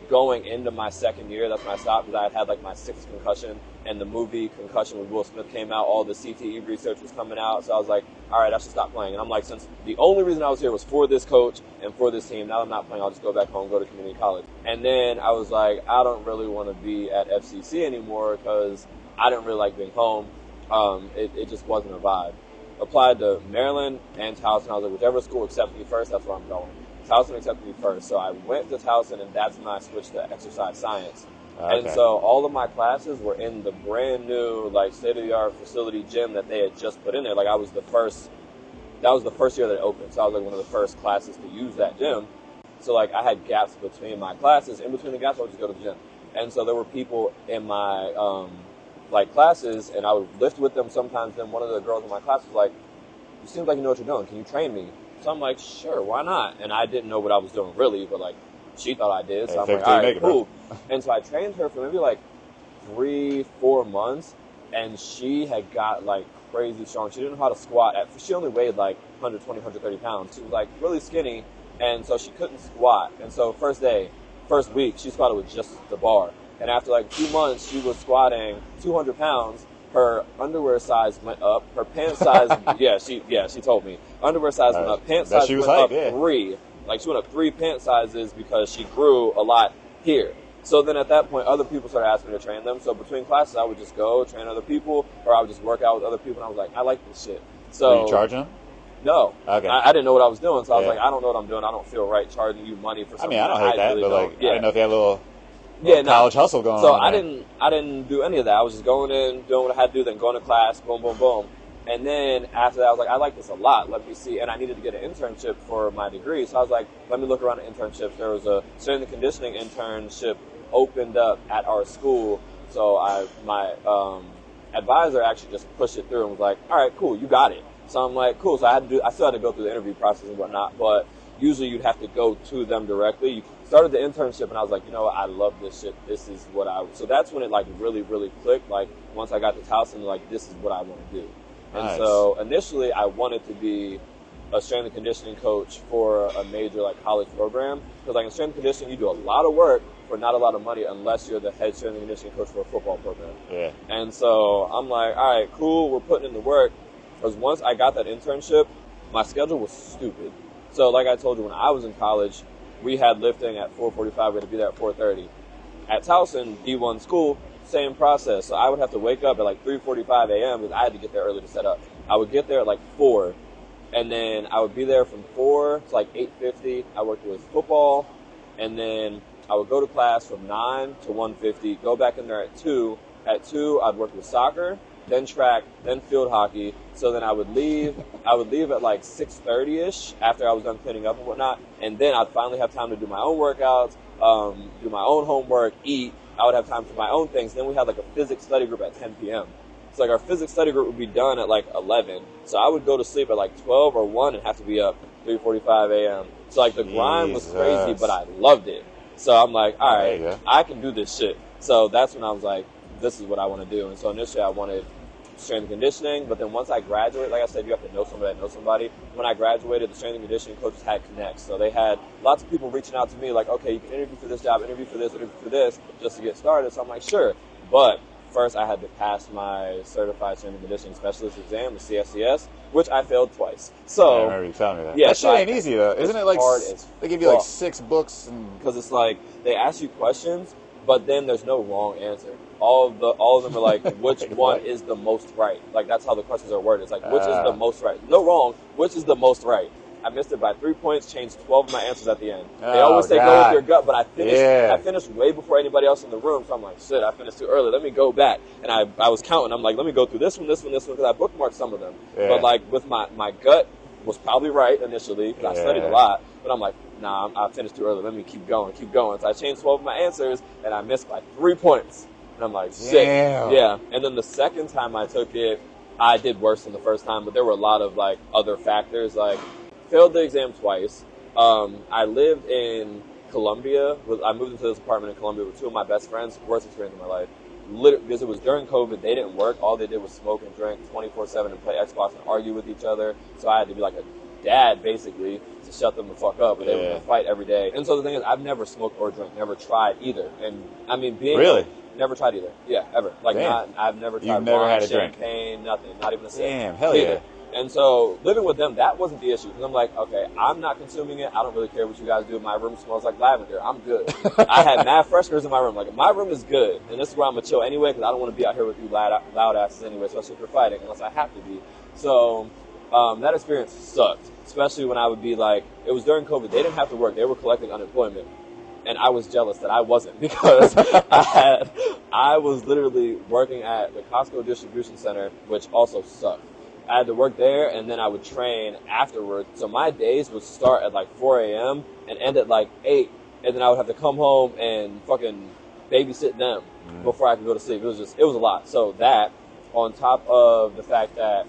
going into my second year. That's when I stopped because I had like my 6th concussion and the movie Concussion with Will Smith came out. All the CTE research was coming out. So I was like, all right, I should stop playing. And I'm like, since the only reason I was here was for this coach and for this team, now that I'm not playing, I'll just go back home, go to community college. And then I was like, I don't really want to be at FCC anymore because I didn't really like being home. It just wasn't a vibe. Applied to Maryland and Towson. I was like, whichever school accepts me first, that's where I'm going. Towson accepted me first. So I went to Towson, and that's when I switched to exercise science. And so all of my classes were in the brand new, like, state-of-the-art facility gym that they had just put in there. Like, that was the first year that it opened. So I was like one of the first classes to use that gym. So, like, I had gaps between my classes. In between the gaps, I would just go to the gym. And so there were people in my classes, and I would lift with them sometimes. Then one of the girls in my class was like, you seem like you know what you're doing. Can you train me? So I'm like, sure, why not? And I didn't know what I was doing really, but like, she thought I did. So I'm like, all right, cool. And so I trained her for maybe like 3-4 months, and she had got like crazy strong. She didn't know how to squat. She only weighed like 120, 130 pounds. She was like really skinny, and so she couldn't squat. And so first week, she squatted with just the bar. And after like 2 months, she was squatting 200 pounds. Her underwear size went up. Her pants size, she told me. Underwear size went up. Pants size went up 3. Like, she went up 3 pant sizes because she grew a lot here. So then at that point, other people started asking me to train them. So between classes, I would just go train other people, or I would just work out with other people. And I was like, I like this shit. So, were you charging them? No. Okay. I didn't know what I was doing. So I was like, I don't know what I'm doing. I don't feel right charging you money for something. I mean, I don't hate that, really but like, I didn't know if you had a little college hustle going on. So I didn't do any of that. I was just going in, doing what I had to do, then going to class, boom, boom, boom. And then after that, I was like, I like this a lot. Let me see. And I needed to get an internship for my degree. So I was like, let me look around at internships. There was a strength and conditioning internship opened up at our school. So my advisor actually just pushed it through and was like, all right, cool, you got it. So I'm like, cool. So I still had to go through the interview process and whatnot, but usually you'd have to go to them directly. You started the internship, and I was like, you know what, I love this shit. This is what so that's when it like really, really clicked. Like once I got to Towson, like this is what I want to do. And so initially I wanted to be a strength and conditioning coach for a major like college program. Because like in strength and conditioning, you do a lot of work for not a lot of money unless you're the head strength and conditioning coach for a football program. Yeah. And so I'm like, all right, cool, we're putting in the work. Because once I got that internship, my schedule was stupid. So like I told you, when I was in college, we had lifting at 4:45. We had to be there at 4:30. At Towson, D1 school, same process. So I would have to wake up at like 3:45 a.m. because I had to get there early to set up. I would get there at like 4, and then I would be there from 4 to like 8:50. I worked with football, and then I would go to class from 9 to 1:50, go back in there at 2. At 2, I'd work with soccer, then track, then field hockey. So then I would leave at like 6:30ish after I was done cleaning up and whatnot, and then I'd finally have time to do my own workouts, do my own homework, eat. I would have time for my own things. Then we had like a physics study group at 10 p.m. So like our physics study group would be done at like 11. So I would go to sleep at like 12 or 1 and have to be up 3:45 a.m. So like the grind was crazy, but I loved it. So I'm like, all right, I can do this shit. So that's when I was like, this is what I want to do. And so initially I wanted strength and conditioning, but then once I graduated, like I said, you have to know somebody that knows somebody. When I graduated, the strength and conditioning coaches had connects. So they had lots of people reaching out to me like, okay, you can interview for this job, interview for this, just to get started. So I'm like, sure. But first I had to pass my certified strength and conditioning specialist exam, the CSCS, which I failed twice. So I remember you telling me that. Yeah, that shit ain't easy though. Isn't it like hard they give you like 6 books because it's like they ask you questions, but then there's no wrong answer. All of them are like, which one is the most right? Like that's how the questions are worded. It's like, which is the most right? No wrong. Which is the most right? I missed it by 3 points. Changed 12 of my answers at the end. They always say go with your gut, but I finished way before anybody else in the room. So I'm like, shit, I finished too early. Let me go back. And I was counting. I'm like, let me go through this one, because I bookmarked some of them. Yeah. But like with my gut was probably right initially because I studied a lot. But I'm like, nah, I finished too early. Let me keep going. So I changed 12 of my answers, and I missed by 3 points. And I'm like, shit. Damn. Yeah. And then the second time I took it, I did worse than the first time, but there were a lot of like other factors. Like, failed the exam twice. I lived in Columbia. I moved into this apartment in Columbia with 2 of my best friends. Worst experience of my life. Literally, because it was during COVID, they didn't work. All they did was smoke and drink 24/7 and play Xbox and argue with each other. So I had to be like a dad, basically, to shut them the fuck up. But they were going to fight every day. And so the thing is, I've never smoked or drank, never tried either. And I mean, Really? Never tried either. Yeah, ever. Like, I've never tried wine, champagne, nothing. Not even a sip. Damn, hell either. Yeah. And so living with them, that wasn't the issue. Because I'm like, okay, I'm not consuming it. I don't really care what you guys do. My room smells like lavender. I'm good. I had mad fresheners in my room. Like, my room is good. And this is where I'm going to chill anyway, because I don't want to be out here with you loud asses anyway, especially if you're fighting, unless I have to be. So that experience sucked. Especially when I would be like, it was during COVID. They didn't have to work. They were collecting unemployment. And I was jealous that I wasn't, because I was literally working at the Costco distribution center, which also sucked. I had to work there, and then I would train afterwards. So my days would start at like 4 a.m. and end at like 8. And then I would have to come home and fucking babysit them before I could go to sleep. It was a lot. So that, on top of the fact that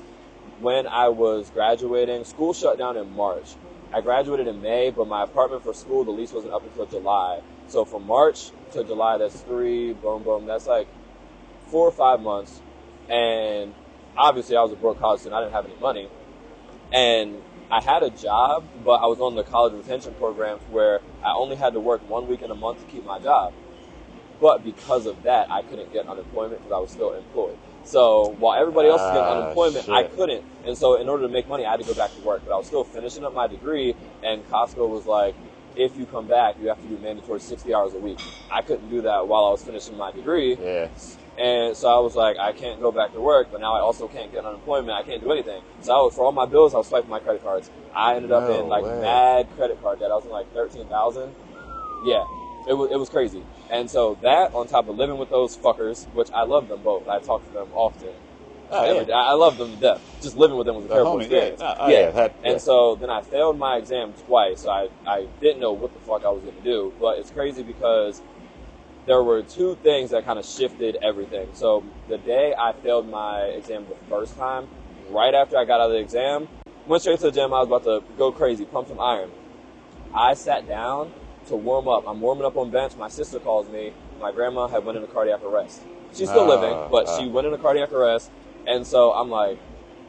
when I was graduating, school shut down in March. I graduated in May, but my apartment for school, the lease wasn't up until July. So from March to July, that's 3, boom, that's like 4 or 5 months. And obviously I was a broke college student. I didn't have any money. And I had a job, but I was on the college retention program where I only had to work 1 week in a month to keep my job. But because of that, I couldn't get unemployment because I was still employed. So while everybody else was getting unemployment, I couldn't. And so in order to make money, I had to go back to work. But I was still finishing up my degree, and Costco was like, if you come back, you have to do mandatory 60 hours a week. I couldn't do that while I was finishing my degree. Yeah. And so I was like, I can't go back to work, but now I also can't get unemployment. I can't do anything. So for all my bills, I was swiping my credit cards. I ended up in mad credit card debt. I was in like 13,000. Yeah. It was crazy. And so that, on top of living with those fuckers, which I love them both. I talk to them often. Every day. I love them to death. Just living with them was a terrible experience. And so then I failed my exam twice. So I didn't know what the fuck I was going to do. But it's crazy because there were 2 things that kind of shifted everything. So the day I failed my exam the first time, right after I got out of the exam, went straight to the gym. I was about to go crazy, pump some iron. I sat down to warm up. I'm warming up on bench. My sister calls me. My grandma had went into cardiac arrest. She's still living, but she went into cardiac arrest. And so I'm like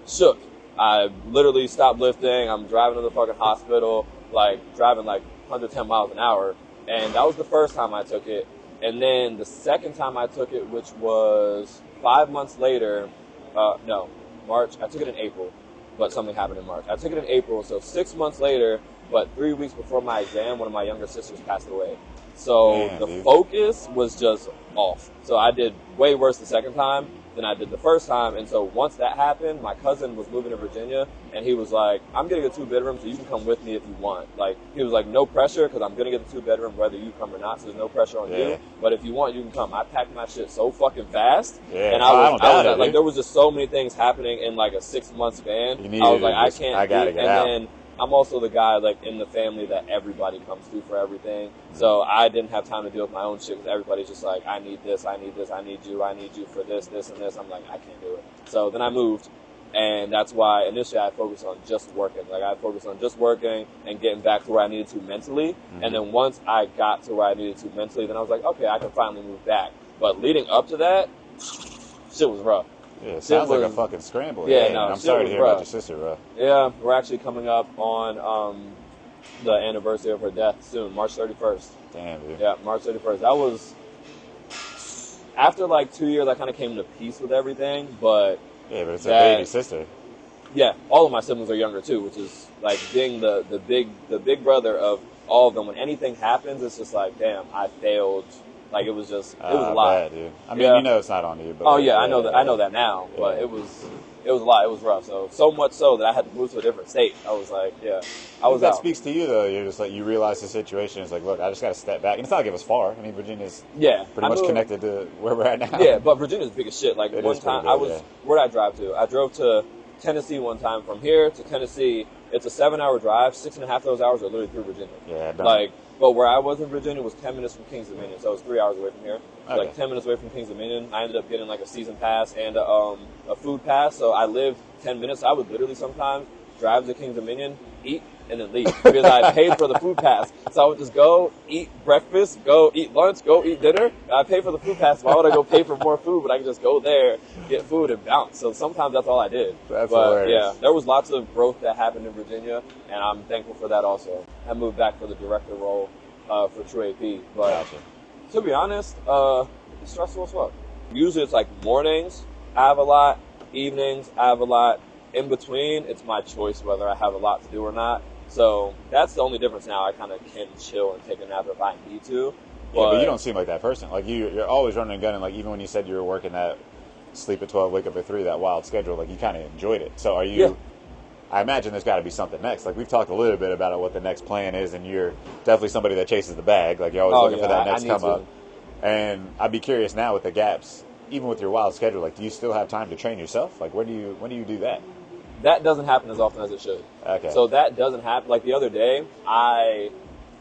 shook. I literally stopped lifting. I'm driving to the fucking hospital, like driving like 110 miles an hour. And that was the first time I took it. And then the second time I took it, which was 5 months later, March. I took it in April. but something happened in March. I took it in April, so 6 months later, but 3 weeks before my exam, one of my younger sisters passed away. So the focus was just off. So I did way worse the second time than I did the first time. And so once that happened, my cousin was moving to Virginia, and he was like, I'm getting a 2-bedroom, so you can come with me if you want. Like, he was like, no pressure, because I'm going to get the 2-bedroom whether you come or not, so there's no pressure on you. But if you want, you can come. I packed my shit so fucking fast. And like, there was just so many things happening in like a 6-month span. I was like, I can't. Then I'm also the guy, like, in the family that everybody comes to for everything. So I didn't have time to deal with my own shit because everybody's just like, I need this, I need this, I need you for this, this, and this. I'm like, I can't do it. So then I moved, and that's why initially I focused on just working. Like, I focused on just working and getting back to where I needed to mentally. And then once I got to where I needed to mentally, then I was like, okay, I can finally move back. But leading up to that, shit was rough. Yeah, it sounds like a fucking scramble. Yeah, no, I'm sorry to hear about your sister, bro. Yeah, we're actually coming up on the anniversary of her death soon, March 31st. Damn, dude. Yeah, March 31st. That was, after like 2 years, I kind of came to peace with everything, but... Yeah, but it's a baby sister. Yeah, all of my siblings are younger too, which is like being the big brother of all of them. When anything happens, it's just like, damn, I failed. Like, it was just, it was a lot. Bad, dude. I mean, you know it's not on you. But I know that. I know that now. Yeah. But it was a lot. It was rough. So much so that I had to move to a different state. I was like, I was that out. speaks to you, though. You're just like, you realize the situation. It's like, look, I just got to step back. And it's not like it was far. I mean, Virginia's pretty much connected to where we're at now. Yeah, but Virginia's big as shit. Like, one time, where did I drive to? I drove to Tennessee one time. From here to Tennessee, it's a 7-hour drive. 6.5 of those hours are literally through Virginia. Yeah, like, but where I was in Virginia was 10 minutes from Kings Dominion, so it was 3 hours away from here. So like 10 minutes away from Kings Dominion. I ended up getting like a season pass and a food pass, so I lived 10 minutes. I would literally sometimes drive to Kings Dominion, eat, and then leave because I paid for the food pass. So I would just go eat breakfast, go eat lunch, go eat dinner. I paid for the food pass. Why would I go pay for more food? But I could just go there, get food, and bounce. So sometimes that's all I did. That's hilarious. Yeah, there was lots of growth that happened in Virginia, and I'm thankful for that also. I moved back for the director role for True AP. But to be honest, it's stressful as fuck. Usually it's like mornings, I have a lot. Evenings, I have a lot. In between, it's my choice whether I have a lot to do or not. So that's the only difference now. I kind of can chill and take a nap if I need to. But you don't seem like that person. Like, you're always running and gunning. Like, even when you said you were working that sleep at 12, wake up at 3, that wild schedule, like, you kind of enjoyed it. So are you... Yeah. I imagine there's got to be something next. Like, we've talked a little bit about what the next plan is, and you're definitely somebody that chases the bag. Like, you're always looking for that next come up. And I'd be curious now with the gaps, even with your wild schedule, like, do you still have time to train yourself? Like, when do you do that? That doesn't happen as often as it should. Okay. So that doesn't happen. Like, the other day, I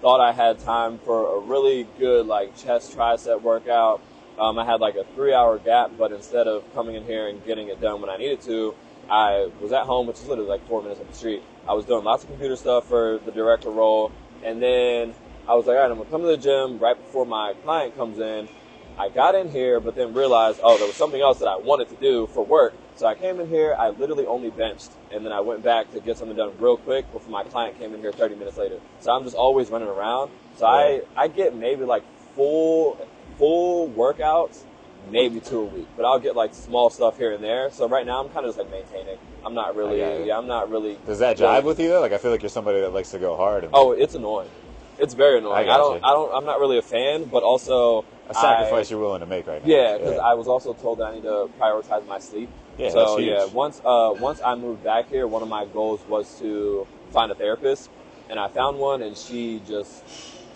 thought I had time for a really good, like, chest tricep workout. I had, like, a 3-hour gap, but instead of coming in here and getting it done when I needed to, I was at home, which is literally like 4 minutes up the street. I was doing lots of computer stuff for the director role, and then I was like, all right, I'm going to come to the gym right before my client comes in. I got in here, but then realized, there was something else that I wanted to do for work. So I came in here, I literally only benched, and then I went back to get something done real quick before my client came in here 30 minutes later. So I'm just always running around. So I get maybe like full workouts, maybe 2 a week, but I'll get like small stuff here and there. So right now I'm kind of just like maintaining. I'm not really, I'm not really. Does that jive with you though? Like, I feel like you're somebody that likes to go hard. It's annoying. It's very annoying. I'm not really a fan, but also a sacrifice you're willing to make right now. Yeah, because I was also told that I need to prioritize my sleep. Yeah, so that's huge. once I moved back here, one of my goals was to find a therapist, and I found one, and she just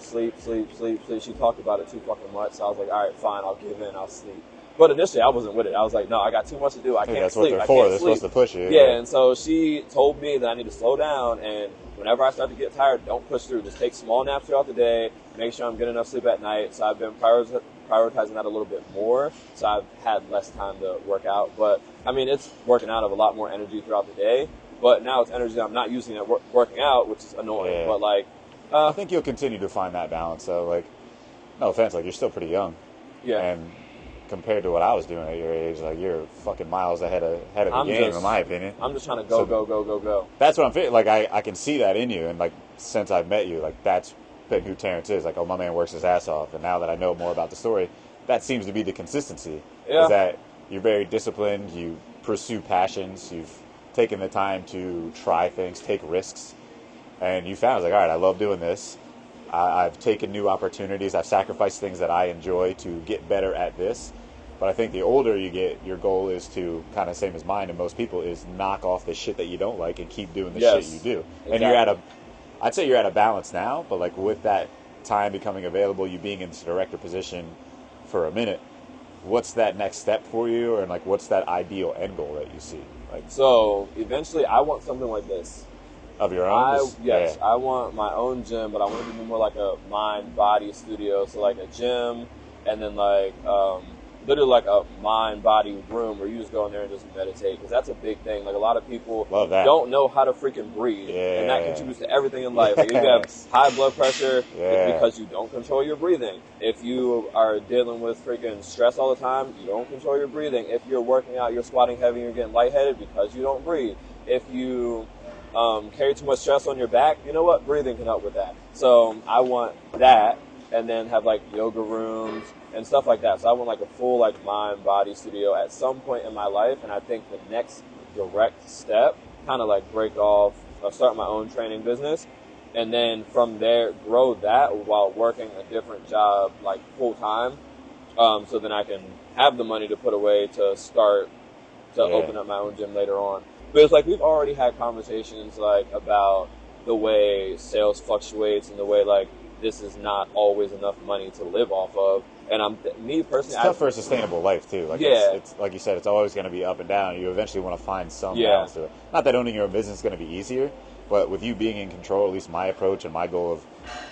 sleep. She talked about it too fucking much, so I was like, all right, fine, I'll give in, I'll sleep. But initially, I wasn't with it. I was like, no, I got too much to do. I can't sleep. That's what they're for. They're supposed to push you. Yeah, and so she told me that I need to slow down, and whenever I start to get tired, don't push through. Just take small naps throughout the day. Make sure I'm getting enough sleep at night. So I've been prioritizing that a little bit more. So I've had less time to work out. But, I mean, it's working out of a lot more energy throughout the day. But now it's energy that I'm not using at working out, which is annoying. Yeah. But, like... I think you'll continue to find that balance. So, like, no offense, like, you're still pretty young. Yeah. And compared to what I was doing at your age, like, you're fucking miles ahead of the game, in my opinion. I'm just trying to go. That's what I'm feeling. Like, I can see that in you. And, like, since I've met you, like, that's been who Terrance is. Like, my man works his ass off. And now that I know more about the story, that seems to be the consistency. Yeah. Is that you're very disciplined. You pursue passions. You've taking the time to try things, take risks. And you found, I was like, all right, I love doing this. I've taken new opportunities. I've sacrificed things that I enjoy to get better at this. But I think the older you get, your goal is to, kind of same as mine and most people, is knock off the shit that you don't like and keep doing the shit you do. Exactly. And I'd say you're at a balance now, but like with that time becoming available, you being in this director position for a minute, what's that next step for you? Or like, what's that ideal end goal that you see? Like, so eventually I want something like this. Of your own? Yes, I want my own gym, but I want it to be more like a mind-body studio. So like a gym, and then like literally like a mind-body room where you just go in there and just meditate. Because that's a big thing. Like a lot of people don't know how to freaking breathe, and that contributes to everything in life. Like if you have high blood pressure, it's because you don't control your breathing. If you are dealing with freaking stress all the time, you don't control your breathing. If you're working out, you're squatting heavy, you're getting lightheaded because you don't breathe. If you carry too much stress on your back, you know what? Breathing can help with that. So I want that, and then have like yoga rooms and stuff like that. So I want like a full like mind body studio at some point in my life. And I think the next direct step, kind of like break off, start my own training business, and then from there grow that while working a different job like full time. So then I can have the money to put away to start to open up my own gym later on. But it's like we've already had conversations like about the way sales fluctuates and the way like this is not always enough money to live off of. And me personally, it's tough for a sustainable life too. Like it's like you said, it's always going to be up and down. You eventually want to find some balance to it. Not that owning your own business is going to be easier, but with you being in control, at least my approach and my goal of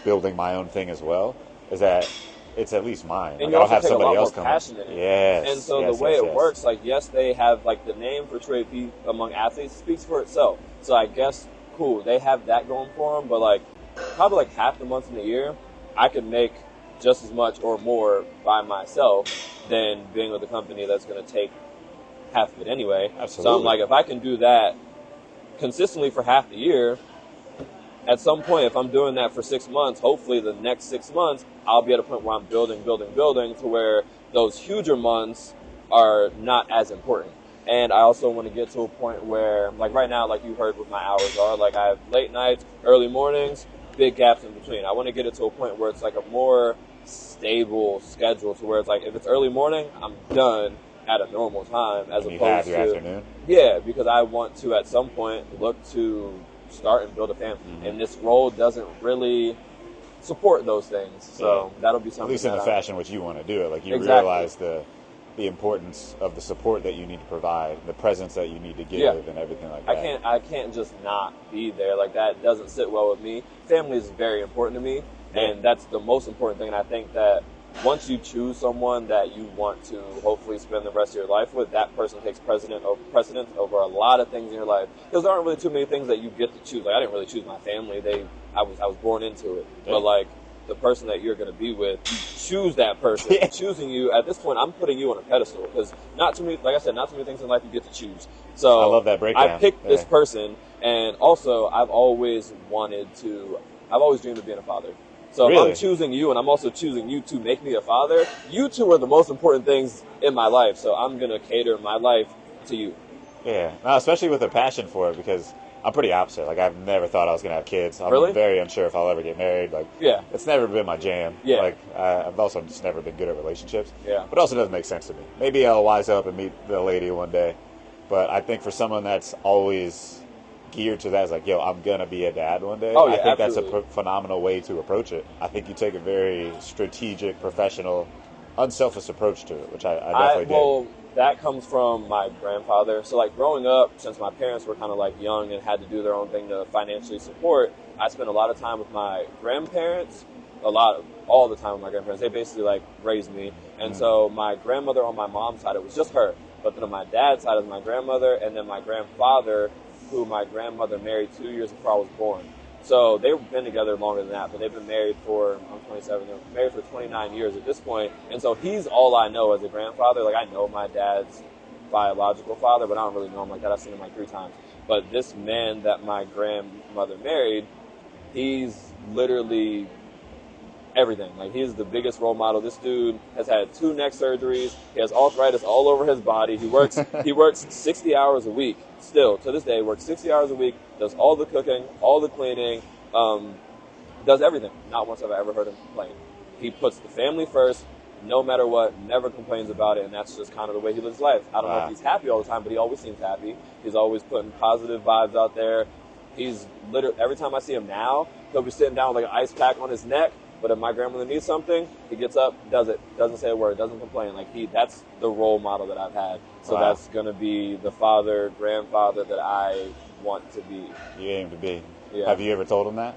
building my own thing as well is that it's at least mine. And like, you also have take somebody a lot else more come passion in it. Yes. And so the way it works, like, yes, they have, like, the name for Trey P among athletes speaks for itself. So I guess, cool, they have that going for them. But, like, probably, like, half the months in the year, I could make just as much or more by myself than being with a company that's going to take half of it anyway. Absolutely. So I'm like, if I can do that consistently for half the year, at some point, if I'm doing that for 6 months, hopefully the next 6 months, I'll be at a point where I'm building to where those huger months are not as important. And I also want to get to a point where, like right now, like you heard what my hours are, like I have late nights, early mornings, big gaps in between. I want to get it to a point where it's like a more stable schedule to where it's like, if it's early morning, I'm done at a normal time as opposed your afternoon? Yeah, because I want to, at some point, look to start and build a family. And this role doesn't really support those things. So that'll be something. At least in the fashion which you want to do it. Like you Exactly. realize the importance of the support that you need to provide, the presence that you need to give and everything like that. I can't just not be there. Like that doesn't sit well with me. Family is very important to me, and that's the most important thing. And I think that once you choose someone that you want to hopefully spend the rest of your life with, that person takes precedence over a lot of things in your life. Because there aren't really too many things that you get to choose. Like I didn't really choose my family. I was born into it. But like the person that you're going to be with, you choose that person. Choosing you, at this point, I'm putting you on a pedestal. Because not too many, like I said, not too many things in life you get to choose. So I love that breakdown. I picked this person, and also I've always dreamed of being a father. So if I'm choosing you and I'm also choosing you to make me a father, you two are the most important things in my life. So I'm going to cater my life to you. Yeah, no, especially with a passion for it, because I'm pretty opposite. Like, I've never thought I was going to have kids. I'm very unsure if I'll ever get married. Like, it's never been my jam. Yeah. Like, I've also just never been good at relationships. Yeah. But it also doesn't make sense to me. Maybe I'll wise up and meet the lady one day. But I think for someone that's always geared to that, is like, yo, I'm going to be a dad one day. I think that's a phenomenal way to approach it. I think you take a very strategic, professional, unselfish approach to it, which I definitely did. Well, that comes from my grandfather. So, like, growing up, since my parents were kind of, like, young and had to do their own thing to financially support, I spent a lot of time with my grandparents, all the time with my grandparents. They basically, like, raised me. And so my grandmother on my mom's side, it was just her. But then on my dad's side, it was my grandmother, and then my grandfather, who my grandmother married 2 years before I was born. So they've been together longer than that, but they've been married I'm 27, they're married for 29 years at this point. And so he's all I know as a grandfather. Like, I know my dad's biological father, but I don't really know him like that. I've seen him like 3 times. But this man that my grandmother married, he's literally everything. Like, he's the biggest role model. This dude has had 2 neck surgeries. He has arthritis all over his body. He works 60 hours a week. Still, to this day, works 60 hours a week, does all the cooking, all the cleaning, does everything. Not once have I ever heard him complain. He puts the family first, no matter what, never complains about it, and that's just kind of the way he lives life. I don't know if he's happy all the time, but he always seems happy. He's always putting positive vibes out there. He's literally, every time I see him now, he'll be sitting down with like an ice pack on his neck, but if my grandmother needs something, he gets up, does it, doesn't say a word, doesn't complain. Like, that's the role model that I've had. So that's going to be the father, grandfather that I want to be. You aim to be. Yeah. Have you ever told him that?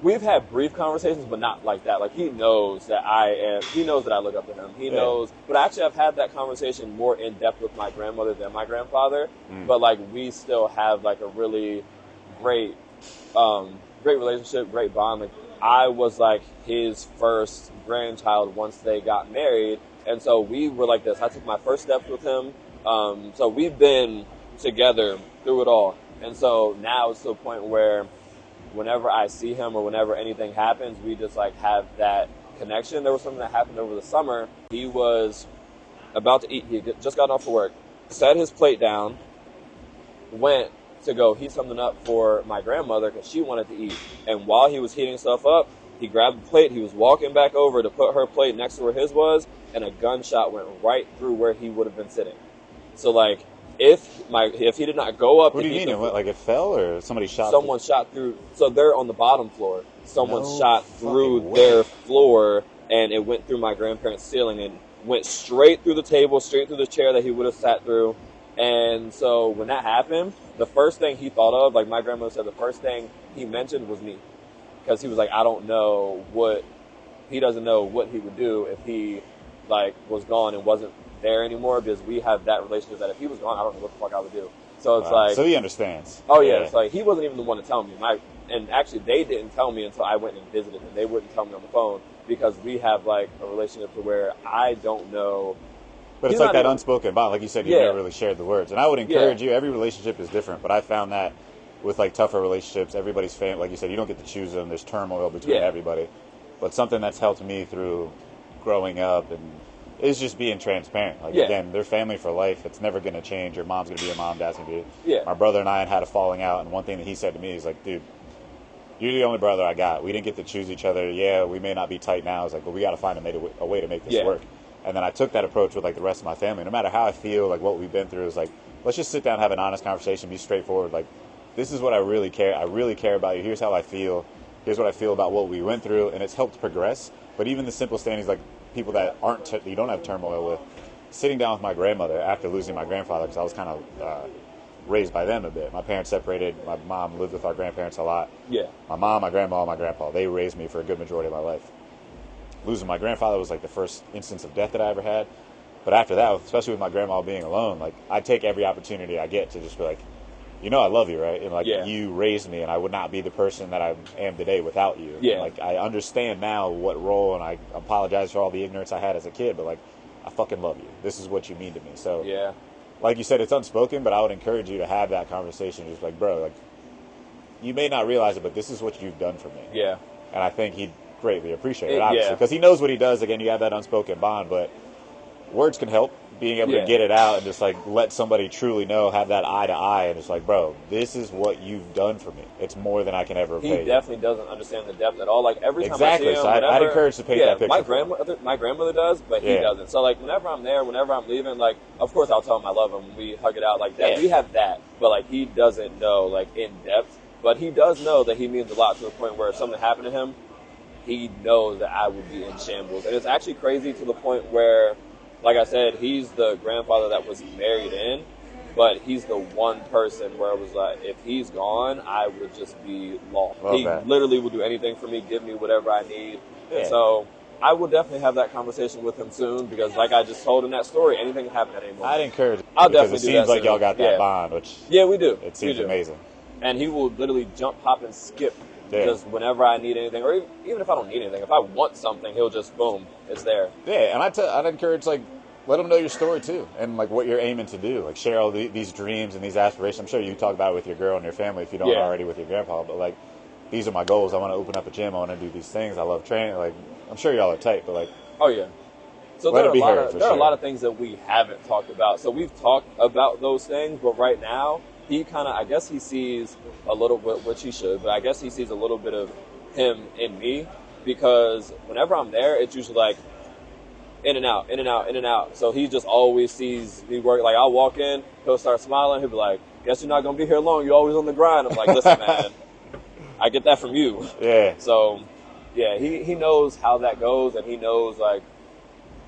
We've had brief conversations, but not like that. Like, he knows that he knows that I look up to him. He knows, but actually I've had that conversation more in depth with my grandmother than my grandfather. But like, we still have like a really great relationship, great bond. Like, I was like his first grandchild once they got married. And so we were like this. I took my first steps with him. So we've been together through it all. And so now it's to a point where whenever I see him or whenever anything happens, we just like have that connection. There was something that happened over the summer. He was about to eat. He just got off of work, set his plate down, went to go heat something up for my grandmother because she wanted to eat. And while he was heating stuff up, he grabbed the plate. He was walking back over to put her plate next to where his was, and a gunshot went right through where he would have been sitting. So like, if he did not go up, what do you mean? Like, it fell, or somebody shot? Someone shot through. So they're on the bottom floor. Someone shot through their floor, and it went through my grandparents' ceiling and went straight through the table, straight through the chair that he would have sat through. And so when that happened, the first thing he thought of, like my grandmother said, the first thing he mentioned was me, because he was like, he doesn't know what he would do if he like was gone and wasn't there anymore, because we have that relationship that if he was gone, I don't know what the fuck I would do. So it's like, so he understands. Oh yeah, it's like he wasn't even the one to tell me. And actually they didn't tell me until I went and visited him. They wouldn't tell me on the phone because we have like a relationship to where I don't know. But it's like that unspoken bond, like you said, you never really shared the words. And I would encourage you. Every relationship is different, but I found that with like tougher relationships, everybody's family, like you said, you don't get to choose them. There's turmoil between everybody. But something that's helped me through growing up and is just being transparent. Like, again, they're family for life. It's never going to change. Your mom's going to be your mom, dad's going to be. Yeah. My brother and I had a falling out, and one thing that he said to me is like, dude, you're the only brother I got. We didn't get to choose each other. Yeah, we may not be tight now. It's like, but we got to find a way to make this work. And then I took that approach with like the rest of my family. No matter how I feel, like what we've been through, is like, let's just sit down and have an honest conversation, be straightforward. Like, this is what I really care. I really care about you. Here's how I feel. Here's what I feel about what we went through, and it's helped progress. But even the simple things, like people that you don't have turmoil with, sitting down with my grandmother after losing my grandfather, because I was kind of raised by them a bit. My parents separated. My mom lived with our grandparents a lot. Yeah. My mom, my grandma, my grandpa, they raised me for a good majority of my life. Losing my grandfather was like the first instance of death that I ever had. But after that, especially with my grandma being alone, like I take every opportunity I get to just be like, you know, I love you, right? And like you raised me, and I would not be the person that I am today without you. Yeah. And, like, I understand now what role, and I apologize for all the ignorance I had as a kid, but like, I fucking love you. This is what you mean to me. So like you said, it's unspoken, but I would encourage you to have that conversation. Just like, bro, like, you may not realize it, but this is what you've done for me. Yeah. And I think he'd greatly appreciate it, obviously, because he knows what he does. Again, you have that unspoken bond, but words can help. Being able to get it out and just like let somebody truly know, have that eye to eye, and it's like, bro, this is what you've done for me. It's more than I can ever pay. He definitely doesn't understand the depth at all. Like every time I see him, so I'd encourage to paint that picture. My grandmother does, but he doesn't. So like whenever I'm there, whenever I'm leaving, like of course I'll tell him I love him. We hug it out like that. We have that, but like he doesn't know like in depth. But he does know that he means a lot to the point where if something happened to him, he knows that I would be in shambles. And it's actually crazy to the point where, like I said, he's the grandfather that was married in, but he's the one person where it was like, if he's gone, I would just be lost. He literally will do anything for me, give me whatever I need. Yeah. So I will definitely have that conversation with him soon, because like I just told him that story, anything can happen at any moment. I'd encourage it. I'll definitely do that. It seems like y'all got that bond, which we do. It seems amazing. And he will literally jump, hop, and skip. Just whenever I need anything, or even if I don't need anything, if I want something, he'll just boom, it's there. Yeah, and I'd encourage, like, let him know your story too, and like what you're aiming to do. Like share all these dreams and these aspirations. I'm sure you talk about it with your girl and your family if you don't already with your grandpa. But like, these are my goals. I want to open up a gym. I want to do these things. I love training. Like, I'm sure y'all are tight, but like, oh yeah. So there are a lot of things that we haven't talked about. So we've talked about those things, but right now he kind of, I guess he sees a little bit, which he should, but I guess he sees a little bit of him in me, because whenever I'm there, it's usually like in and out, in and out, in and out. So he just always sees me work. Like, I'll walk in, he'll start smiling, he'll be like, guess you're not going to be here long, you're always on the grind. I'm like, listen, man, I get that from you. Yeah. So, yeah, he knows how that goes, and he knows, like,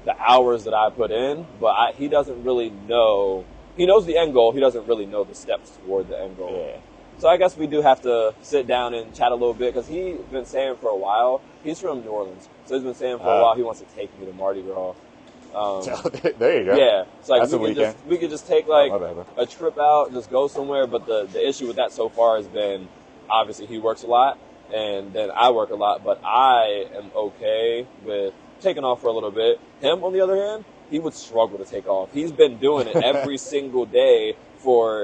the hours that I put in, but he doesn't really know. He knows the end goal. He doesn't really know the steps toward the end goal. Yeah. So I guess we do have to sit down and chat a little bit, because he's been saying for a while, he's from New Orleans, so he's been saying for a while he wants to take me to Mardi Gras. There you go. Yeah. It's like That's we could just take like bad, a trip out, just go somewhere, but the issue with that so far has been, obviously he works a lot, and then I work a lot, but I am okay with taking off for a little bit. Him, on the other hand, he would struggle to take off. He's been doing it every single day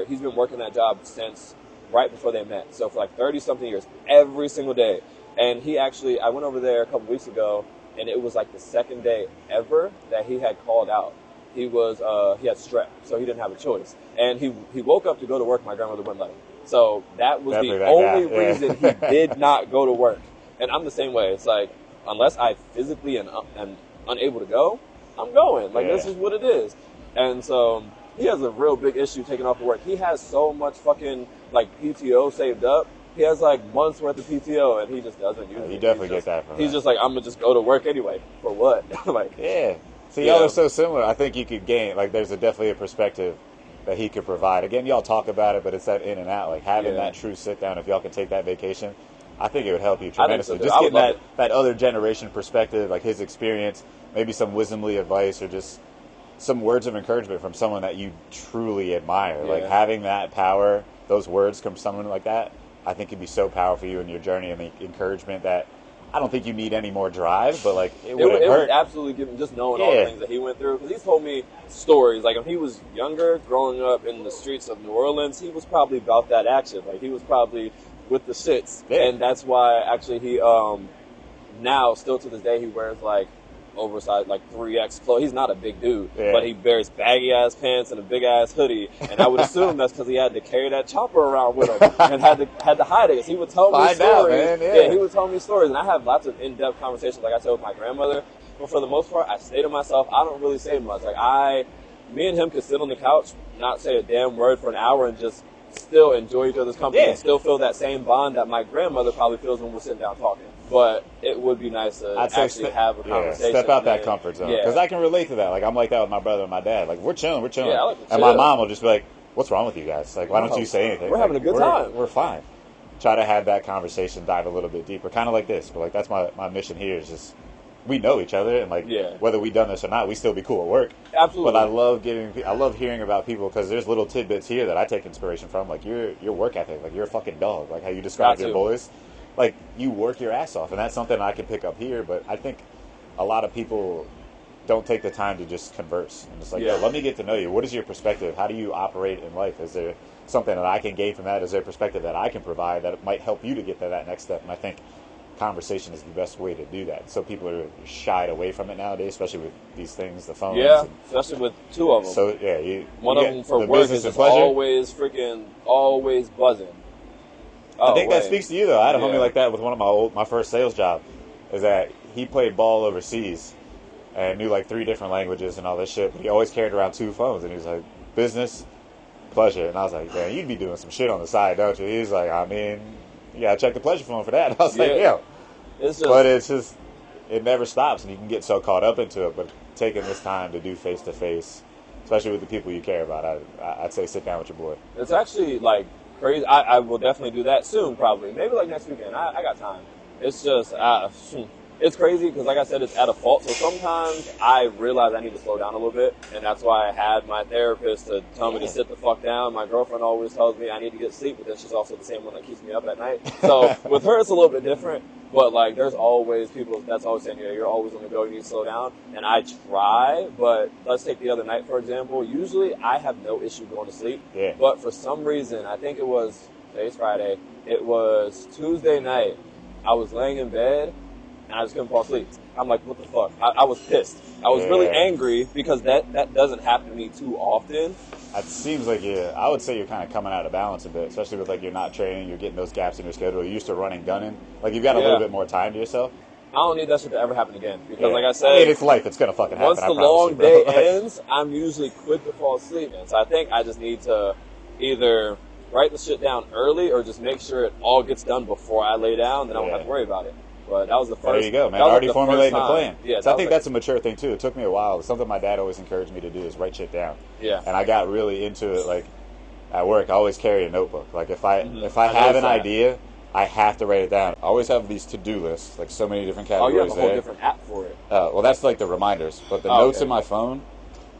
he's been working that job since right before they met. So for like 30-something years, every single day. And I went over there a couple weeks ago, and it was like the second day ever that he had called out. He had strep, so he didn't have a choice. And he woke up to go to work. My grandmother wouldn't let him. So that was the only reason he did not go to work. And I'm the same way. It's like, unless I physically am unable to go, I'm going. Like, this is what it is. And so he has a real big issue taking off of work. He has so much fucking, like, PTO saved up. He has, like, months worth of PTO, and he just doesn't use it. You definitely get that from him. He's just like, I'm going to just go to work anyway. For what? Like, yeah. So y'all are so similar. I think you could gain, like, there's definitely a perspective that he could provide. Again, y'all talk about it, but it's that in and out. Like, having that true sit-down, if y'all can take that vacation, I think it would help you tremendously. So, just getting that other generation perspective, like his experience, maybe some wisdomly advice, or just some words of encouragement from someone that you truly admire. Like, having that power, those words from someone like that, I think could be so powerful for you in your journey, and the encouragement that I don't think you need any more drive, but like it would absolutely give him, just knowing all the things that he went through. Because he's told me stories. Like, when he was younger, growing up in the streets of New Orleans, he was probably about that action. Like, he was probably with the shits, and that's why actually he now still to this day he wears like oversized, like 3X clothes. He's not a big dude, but he wears baggy ass pants and a big ass hoodie, and I would assume that's because he had to carry that chopper around with him and had to hide it. He would tell me stories. He would tell me stories, and I have lots of in-depth conversations, like I said, with my grandmother. But for the most part, I stay to myself. I don't really say much. Like, me and him could sit on the couch, not say a damn word for an hour, and just still enjoy each other's company and still feel that same bond that my grandmother probably feels when we're sitting down talking. But it would be nice to actually have a conversation. Step out that comfort zone. Because I can relate to that. Like, I'm like that with my brother and my dad. Like, we're chilling. Yeah, I like to chill. And my mom will just be like, what's wrong with you guys? Like, why don't you say anything? We're having a good time. We're fine. Try to have that conversation, dive a little bit deeper. Kind of like this. But, like, that's my mission here is just, we know each other. And, like, whether we've done this or not, we still be cool at work. Absolutely. But I love hearing about people, because there's little tidbits here that I take inspiration from. Like, your work ethic. Like, you're a fucking dog. Like, how you describe your boys. Like, you work your ass off, and that's something I can pick up here, but I think a lot of people don't take the time to just converse. And it's like, yo, let me get to know you. What is your perspective? How do you operate in life? Is there something that I can gain from that? Is there a perspective that I can provide that might help you to get to that next step? And I think conversation is the best way to do that. So people are shied away from it nowadays, especially with these things, the phones. Yeah, especially with two of them. So, one of them for work is always buzzing. I think that speaks to you, though. I had a homie like that with one of my first sales job, is that he played ball overseas and knew like 3 different languages and all this shit, but he always carried around 2 phones, and he was like, business, pleasure. And I was like, man, you'd be doing some shit on the side, don't you? He was like, I mean, you gotta check the pleasure phone for that. And I was like, it never stops, and you can get so caught up into it, but taking this time to do face-to-face, especially with the people you care about, I'd say sit down with your boy. It's actually like crazy. I will definitely do that soon, probably. Maybe like next weekend. I got time. It's just, it's crazy because, like I said, it's at a fault. So sometimes I realize I need to slow down a little bit, and that's why I had my therapist to tell me to sit the fuck down. My girlfriend always tells me I need to get sleep, but then she's also the same one that keeps me up at night. So with her, it's a little bit different. But, like, there's always people that's always saying, you're always on the go, you need to slow down. And I try, but let's take the other night, for example. Usually I have no issue going to sleep. Yeah. But for some reason, I think it was Today's Friday. It was Tuesday night. I was laying in bed, and I just couldn't fall asleep. I'm like, what the fuck? I was pissed. I was really angry because that doesn't happen to me too often. It seems like I would say you're kind of coming out of balance a bit, especially with like you're not training, you're getting those gaps in your schedule. You're used to running, gunning. Like you've got a little bit more time to yourself. I don't need that shit to ever happen again because, like I said, I mean, it's life. It's gonna fucking happen. Once the long day ends, I'm usually quick to fall asleep, man. So I think I just need to either write the shit down early or just make sure it all gets done before I lay down. Then I won't have to worry about it. But that was the first. There you go, man. Already formulating a plan. Yeah, so I think that's a mature thing too. It took me a while. Something my dad always encouraged me to do is write shit down. Yeah. And I got really into it. Like at work, I always carry a notebook. Like if I have an idea, I have to write it down. I always have these to-do lists, like so many different categories. Oh, you have a whole different app for it. Well, that's like the reminders. But the notes in my phone,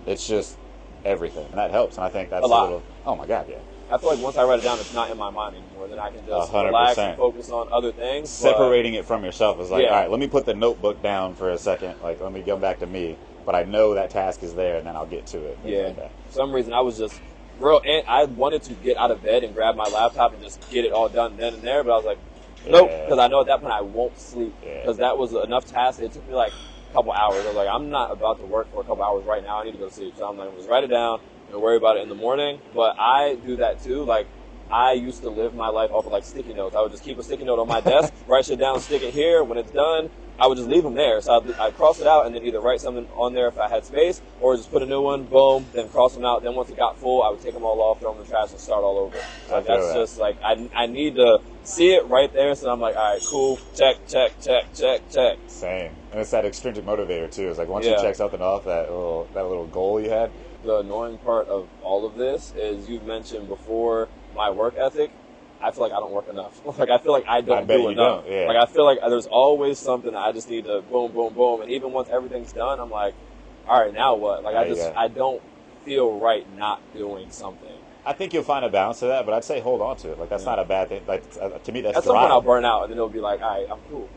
it's just everything. And that helps. And I think that's a little. Oh my God, yeah. I feel like once I write it down, it's not in my mind anymore. Then I can just 100%. relax and focus on other things. Separating it from yourself is like, all right, let me put the notebook down for a second. Like, let me go back to me. But I know that task is there, and then I'll get to it. Yeah. For some reason, I was just and I wanted to get out of bed and grab my laptop and just get it all done then and there. But I was like, nope, because I know at that point I won't sleep. Because that was enough task. It took me like a couple hours. I was like, I'm not about to work for a couple hours right now. I need to go to sleep. So I'm like, just write it down. And worry about it in the morning. But I do that too. Like I used to live my life off of like sticky notes. I would just keep a sticky note on my desk, write shit down, stick it here. When it's done, I would just leave them there. So I'd cross it out and then either write something on there if I had space, or just put a new one, boom, then cross them out. Then once it got full, I would take them all off, throw them in the trash, and start all over. So that's just like I need to see it right there. So I'm like, all right, cool, check. Same. And it's that extrinsic motivator too. It's like once you check something off, that little goal you had. The annoying part of all of this is you've mentioned before my work ethic. I feel like I don't work enough. Like I feel like I don't do enough. Yeah. Like I feel like there's always something that I just need to boom, boom, boom. And even once everything's done, I'm like, all right, now what? Like I don't feel right not doing something. I think you'll find a balance to that, but I'd say hold on to it. Like that's not a bad thing. Like to me, that's at some point I'll burn out, and then it'll be like, all right, I'm cool.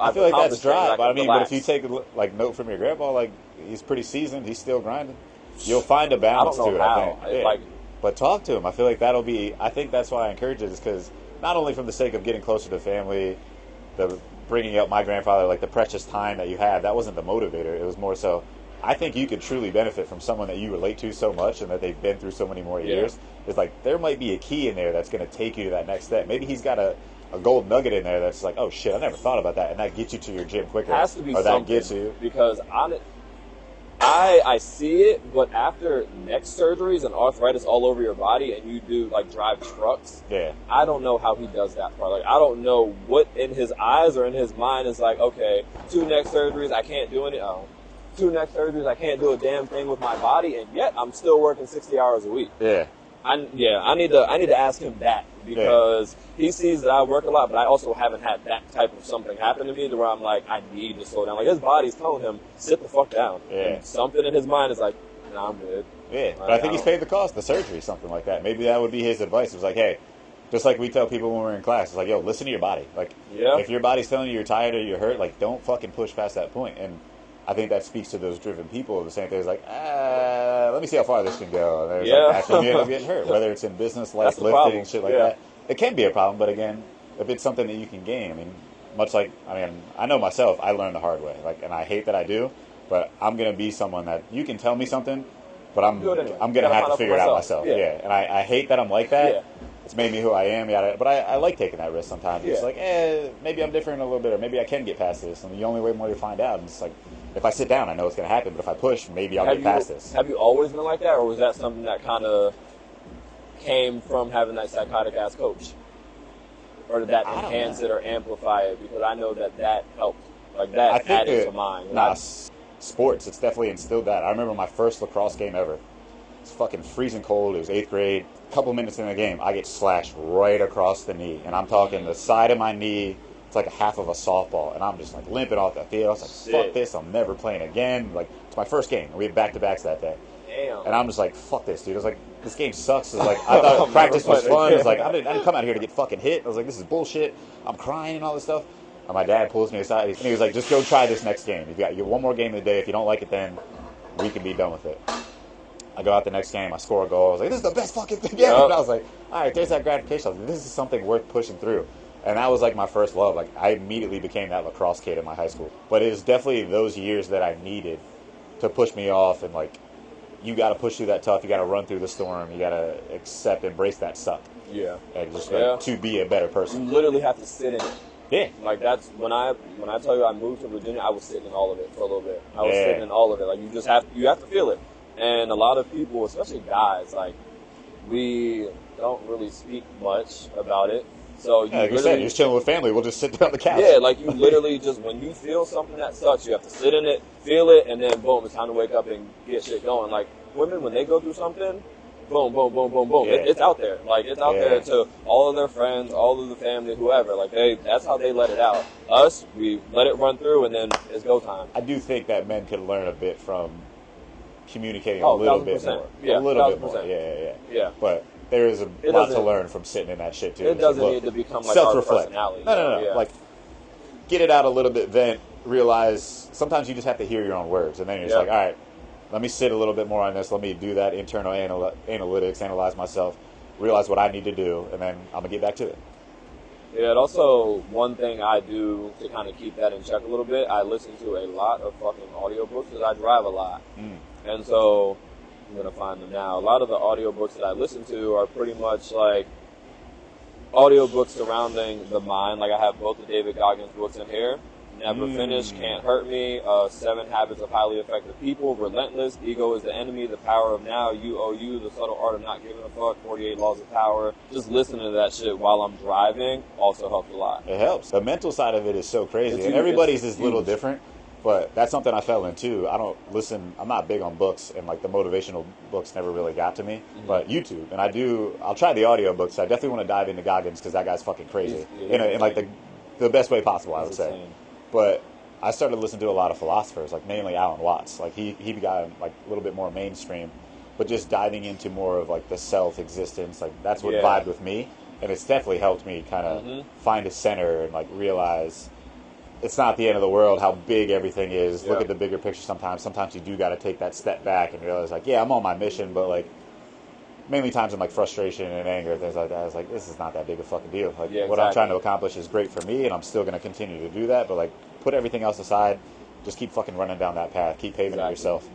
I feel like that's drive. But I mean, but if you take a note from your grandpa, like he's pretty seasoned, he's still grinding. You'll find a balance to it. I think. But talk to him. I feel like that'll be. I think that's why I encourage it, is because not only from the sake of getting closer to family, the bringing up my grandfather, like the precious time that you had. That wasn't the motivator. It was more so. I think you could truly benefit from someone that you relate to so much and that they've been through so many more years. It's like there might be a key in there that's going to take you to that next step. Maybe he's got a gold nugget in there that's like, oh shit, I never thought about that, and that gets you to your gym quicker. It has to be or something, that gets you because I see it, but after neck surgeries and arthritis all over your body, and you do like drive trucks. I don't know how he does that part. Like I don't know what in his eyes or in his mind is like, okay, 2 neck surgeries, I can't do any. 2 neck surgeries, I can't do a damn thing with my body, and yet I'm still working 60 hours a week. I need to ask him that, because he sees that I work a lot, but I also haven't had that type of something happen to me to where I'm like, I need to slow down. Like his body's telling him, sit the fuck down. And something in his mind is like, nah, I'm good. But I think he's paid the cost, the surgery, something like that. Maybe that would be his advice. It was like, hey, just like we tell people when we're in class, it's like, yo, listen to your body. Like, if your body's telling you you're tired or you're hurt, like, don't fucking push past that point. And I think that speaks to those driven people. The same thing is like, let me see how far this can go. And there's like, actually, you end up getting hurt, whether it's in business, life, lifting, shit like that. It can be a problem, but again, if it's something that you can gain, I mean, much like, I know myself, I learned the hard way. Like, and I hate that I do, but I'm gonna be someone that you can tell me something, but I'm gonna have to figure it out myself. And I hate that I'm like that. It's made me who I am, but I like taking that risk sometimes. It's like, maybe I'm different a little bit, or maybe I can get past this. And the only way more to find out, it's like, if I sit down, I know it's going to happen. But if I push, maybe I'll get past this. Have you always been like that, or was that something that kind of came from having that psychotic-ass coach? Or did that enhance it or amplify it? Because I know that helped. Like, that added to mine. Sports, it's definitely instilled that. I remember my first lacrosse game ever. It's fucking freezing cold. It was 8th grade. A couple minutes in the game, I get slashed right across the knee. And I'm talking the side of my knee. It's like a half of a softball. And I'm just like limping off the field. I was like, fuck this. I'm never playing again. Like, it's my first game. We had back-to-backs that day. Damn. And I'm just like, fuck this, dude. I was like, this game sucks. Like, I thought practice was fun. It's like, I didn't come out here to get fucking hit. I was like, this is bullshit. I'm crying and all this stuff. And my dad pulls me aside. And he was like, just go try this next game. You got one more game of the day. If you don't like it, then we can be done with it. I go out the next game, I score a goal. I was like, this is the best fucking thing ever. And I was like, all right, there's that gratification. I was like, this is something worth pushing through. And that was like my first love. Like I immediately became that lacrosse kid in my high school. But it was definitely those years that I needed to push me off. And like, you got to push through that tough. You got to run through the storm. You got to embrace that suck. Yeah. And just like, to be a better person. You literally have to sit in it. Yeah. Like that's when I tell you I moved to Virginia, I was sitting in all of it for a little bit. I was sitting in all of it. Like you have to feel it. And a lot of people, especially guys, like we don't really speak much about it. So like you said, you're just chilling with family. We'll just sit there on the couch. Yeah, like you literally just when you feel something that sucks, you have to sit in it, feel it, and then boom, it's time to wake up and get shit going. Like women, when they go through something, boom, boom, boom, boom, boom. Yeah. It's out there. Like it's out there to all of their friends, all of the family, whoever. Like that's how they let it out. Us, we let it run through, and then it's go time. I do think that men could learn a bit from communicating a little bit more. Yeah, a little bit more. Yeah. But there is a lot to learn from sitting in that shit too. It doesn't need to become like self-reflect. Our personality. No. Yeah. Like get it out a little bit, vent, realize sometimes you just have to hear your own words, and then you're just like, all right, let me sit a little bit more on this. Let me do that internal analytics, analyze myself, realize what I need to do, and then I'm gonna get back to it. Yeah, and also one thing I do to kind of keep that in check a little bit, I listen to a lot of fucking audiobooks because I drive a lot. And so I'm going to find them now. A lot of the audiobooks that I listen to are pretty much like audiobooks surrounding the mind. Like I have both the David Goggins books in here. Never Finished, Can't Hurt Me, 7 Habits of Highly Effective People, Relentless, Ego is the Enemy, The Power of Now, You, The Subtle Art of Not Giving a Fuck, 48 Laws of Power. Just listening to that shit while I'm driving also helps a lot. It helps. The mental side of it is so crazy. And everybody's is a little different, but that's something I fell into. I'm not big on books, and like the motivational books never really got to me, but YouTube. And I'll try the audio books. I definitely want to dive into Goggins because that guy's fucking crazy. In like the best way possible, I would say. But I started listening to a lot of philosophers, like mainly Alan Watts. Like he got like a little bit more mainstream, but just diving into more of like the self-existence. Like that's what vibed with me, and it's definitely helped me kind of find a center and like realize it's not the end of the world. How big everything is. Look at the bigger picture. Sometimes you do got to take that step back and realize like, I'm on my mission, but like mainly times in like frustration and anger, things like that. I was like, this is not that big a fucking deal. Like what I'm trying to accomplish is great for me, and I'm still going to continue to do that. But like, put everything else aside. Just keep fucking running down that path. Keep paving it yourself.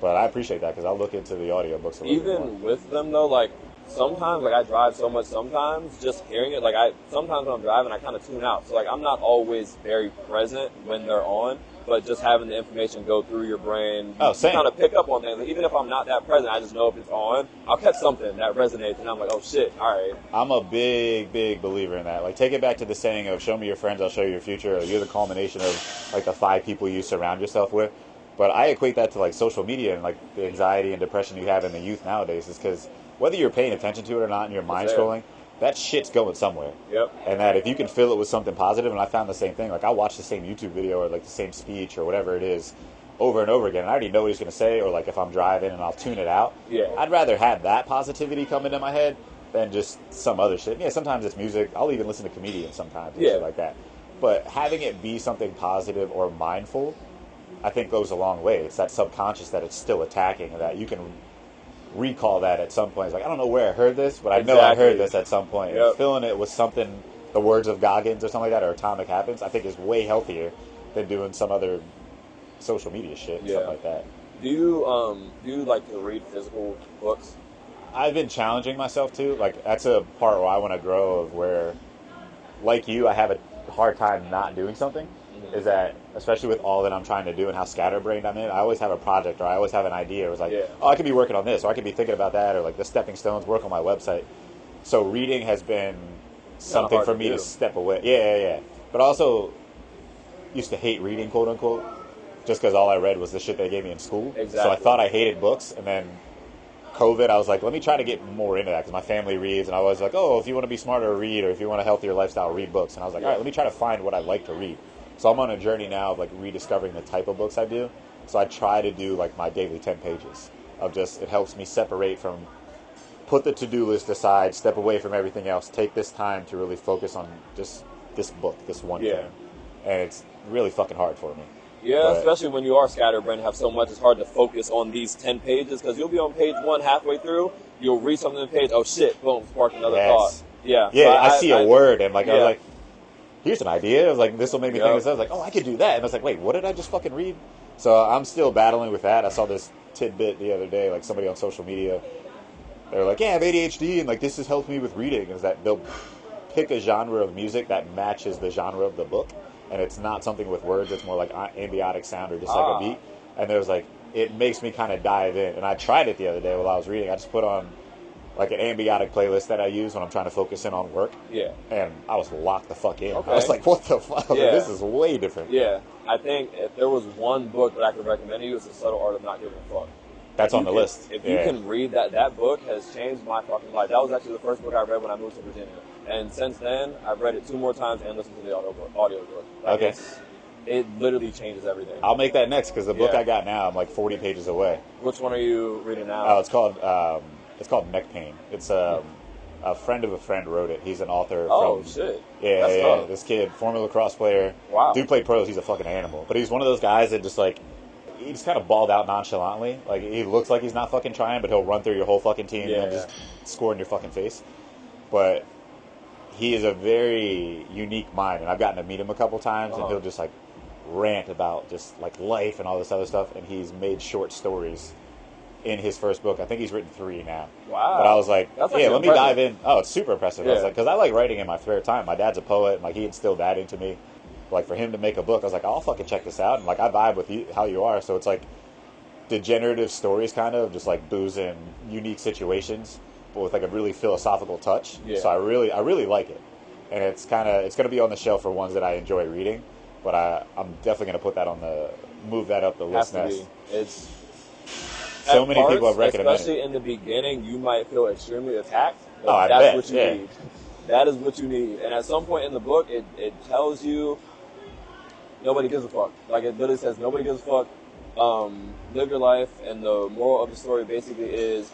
But I appreciate that because I'll look into the audiobooks a little bit more. Even with them though, like sometimes like I drive so much. Sometimes just hearing it, like sometimes when I'm driving, I kind of tune out. So like I'm not always very present when they're on. But just having the information go through your brain, you kind of pick up on things. Like, even if I'm not that present, I just know if it's on, I'll catch something that resonates, and I'm like, oh shit, all right. I'm a big believer in that. Like, take it back to the saying of "Show me your friends, I'll show you your future." Or you're the culmination of like the 5 people you surround yourself with. But I equate that to like social media and like the anxiety and depression you have in the youth nowadays. Is because whether you're paying attention to it or not, and your mind scrolling, that shit's going somewhere. Yep. And that if you can fill it with something positive, and I found the same thing. Like I watch the same YouTube video or like the same speech or whatever it is over and over again. And I already know what he's going to say, or like if I'm driving and I'll tune it out. Yeah. I'd rather have that positivity come into my head than just some other shit. Yeah, sometimes it's music. I'll even listen to comedians sometimes and shit like that. But having it be something positive or mindful, I think goes a long way. It's that subconscious that it's still attacking, and that you can recall that at some point. It's like, I don't know where I heard this, but I know I heard this at some point. And filling it with something, the words of Goggins or something like that, or Atomic Habits, I think is way healthier than doing some other social media shit and stuff like that. Do you like to read physical books? I've been challenging myself to. Like, that's a part where I want to grow, of where, like you, I have a hard time not doing something. Is that, especially with all that I'm trying to do and how scatterbrained I'm in, I always have a project, or I always have an idea. It was like, I could be working on this, or I could be thinking about that, or like the stepping stones, work on my website. So reading has been something for me to step away. Yeah. But also used to hate reading, quote unquote, just because all I read was the shit they gave me in school. Exactly. So I thought I hated books, and then COVID, I was like, let me try to get more into that, because my family reads, and I was like, if you want to be smarter, read, or if you want a healthier lifestyle, read books. And I was like, all right, let me try to find what I like to read. So I'm on a journey now of like rediscovering the type of books I do. So I try to do like my daily 10 pages of just, it helps me separate from, put the to-do list aside, step away from everything else, take this time to really focus on just this book, this one thing. And it's really fucking hard for me. Yeah, but, especially when you are scatterbrained and have so much, it's hard to focus on these 10 pages because you'll be on page 1 halfway through, you'll read something on the page, oh shit, boom, spark another thought. Yeah. Yeah, so I see a word and like, I was yeah. like, here's an idea. I was like, this will make me think of this. I was like, oh, I could do that. And I was like, wait, what did I just fucking read? So I'm still battling with that. I saw this tidbit the other day, like somebody on social media. They're like, yeah, I have ADHD, and like this has helped me with reading. Is that they'll pick a genre of music that matches the genre of the book, and it's not something with words. It's more like ambiotic sound or just like a beat. And there was like, it makes me kind of dive in. And I tried it the other day while I was reading. I just put on like an ambiotic playlist that I use when I'm trying to focus in on work. Yeah. And I was locked the fuck in. Okay. I was like, what the fuck? Yeah. This is way different. Yeah. I think if there was one book that I could recommend to you, it's The Subtle Art of Not Giving a Fuck. That's on the list. If you can read that book has changed my fucking life. That was actually the first book I read when I moved to Virginia. And since then, I've read it 2 more times and listened to the audio book. Like Okay. It literally changes everything. I'll make that next because the book I got now, I'm like 40 pages away. Which one are you reading now? Oh, it's called Neck Pain. It's a friend of a friend wrote it. He's an author. Oh, from, shit. Yeah, That's yeah. tough. This kid, former lacrosse player. Wow. Dude played pros. He's a fucking animal. But he's one of those guys that just like, he just kind of balled out nonchalantly. Like, he looks like he's not fucking trying, but he'll run through your whole fucking team and just score in your fucking face. But he is a very unique mind, and I've gotten to meet him a couple times, and he'll just like rant about just like life and all this other stuff. And he's made short stories in his first book. I think he's written 3 now. Wow. But I was like, That's yeah, let me impressive. dive in. Oh, it's super impressive. I was Yeah. like, because I like writing in my spare time. My dad's a poet, and like he instilled that into me. Like for him to make a book, I was like, I'll fucking check this out. And like I vibe with you, how you are. So it's like degenerative stories, kind of just like booze in unique situations, but with like a really philosophical touch. Yeah. So I really like it, and it's gonna be on the shelf for ones that I enjoy reading. But I'm definitely gonna put that on move that up the list Has to next. be. It's So at many people have recommended especially in the beginning, you might feel extremely attacked. But I that's bet, what you yeah. need. That is what you need. And at some point in the book, it tells you nobody gives a fuck. Like it literally says nobody gives a fuck. Live your life, and the moral of the story basically is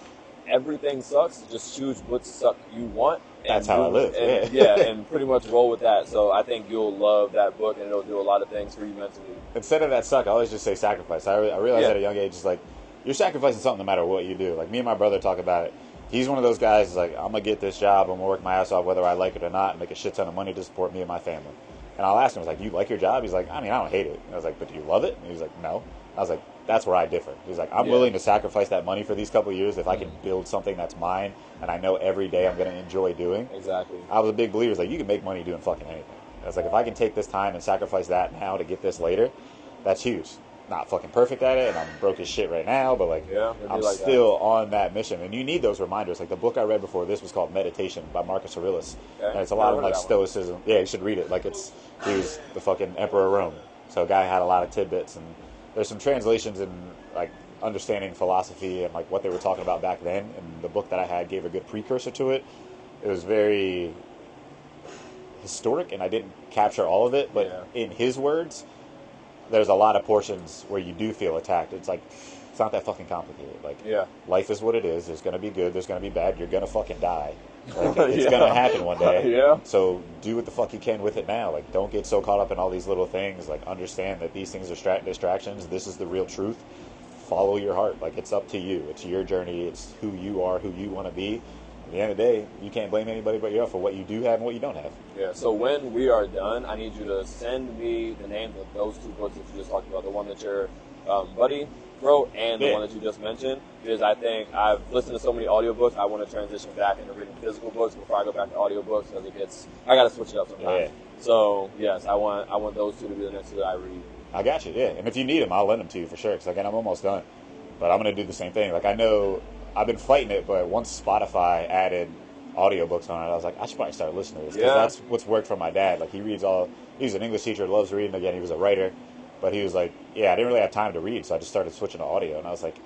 everything sucks. Just choose what suck you want. That's how I live. Yeah, and pretty much roll with that. So I think you'll love that book, and it'll do a lot of things for you mentally. Instead of that suck, I always just say sacrifice. I realized Yeah. at a young age, it's like, you're sacrificing something no matter what you do. Like, me and my brother talk about it. He's one of those guys who's like, I'm going to get this job, I'm going to work my ass off whether I like it or not, and make a shit ton of money to support me and my family. And I'll ask him, I was like, do you like your job? He's like, I mean, I don't hate it. And I was like, but do you love it? And he's like, no. I was like, that's where I differ. He's like, I'm willing to sacrifice that money for these couple of years if I can build something that's mine and I know every day I'm going to enjoy doing. Exactly. I was a big believer. It's like, you can make money doing fucking anything. I was like, if I can take this time and sacrifice that now to get this later, that's huge. Not fucking perfect at it, and I'm broke as shit right now, but like, I'm like still on that mission. And you need those reminders. Like the book I read before this was called Meditation by Marcus Aurelius. Okay. And it's a lot of like stoicism. Yeah, you should read it. Like he was the fucking emperor of Rome. So a guy had a lot of tidbits, and there's some translations and like understanding philosophy and like what they were talking about back then. And the book that I had gave a good precursor to it. It was very historic, and I didn't capture all of it, but in his words, there's a lot of portions where you do feel attacked. It's like, it's not that fucking complicated. Like, life is what it is. There's going to be good. There's going to be bad. You're going to fucking die. Like, it's going to happen one day. So do what the fuck you can with it now. Like, don't get so caught up in all these little things. Like, understand that these things are distractions. This is the real truth. Follow your heart. Like, it's up to you. It's your journey. It's who you are, who you want to be. At the end of the day, you can't blame anybody but yourself for what you do have and what you don't have. Yeah, so when we are done, I need you to send me the names of those 2 books that you just talked about, the one that your buddy wrote and the one that you just mentioned, because I think I've listened to so many audiobooks, I want to transition back into reading physical books before I go back to audiobooks, because I got to switch it up sometimes. So, yes, I want those 2 to be the next 2 that I read. I got you, and if you need them, I'll lend them to you for sure, because again, I'm almost done. But I'm going to do the same thing. Like, I know I've been fighting it, but once Spotify added audiobooks on it, I was like, I should probably start listening to this, because that's what's worked for my dad. Like, he's an English teacher, loves reading. Again, he was a writer, but he was like, I didn't really have time to read, so I just started switching to audio. And I was like,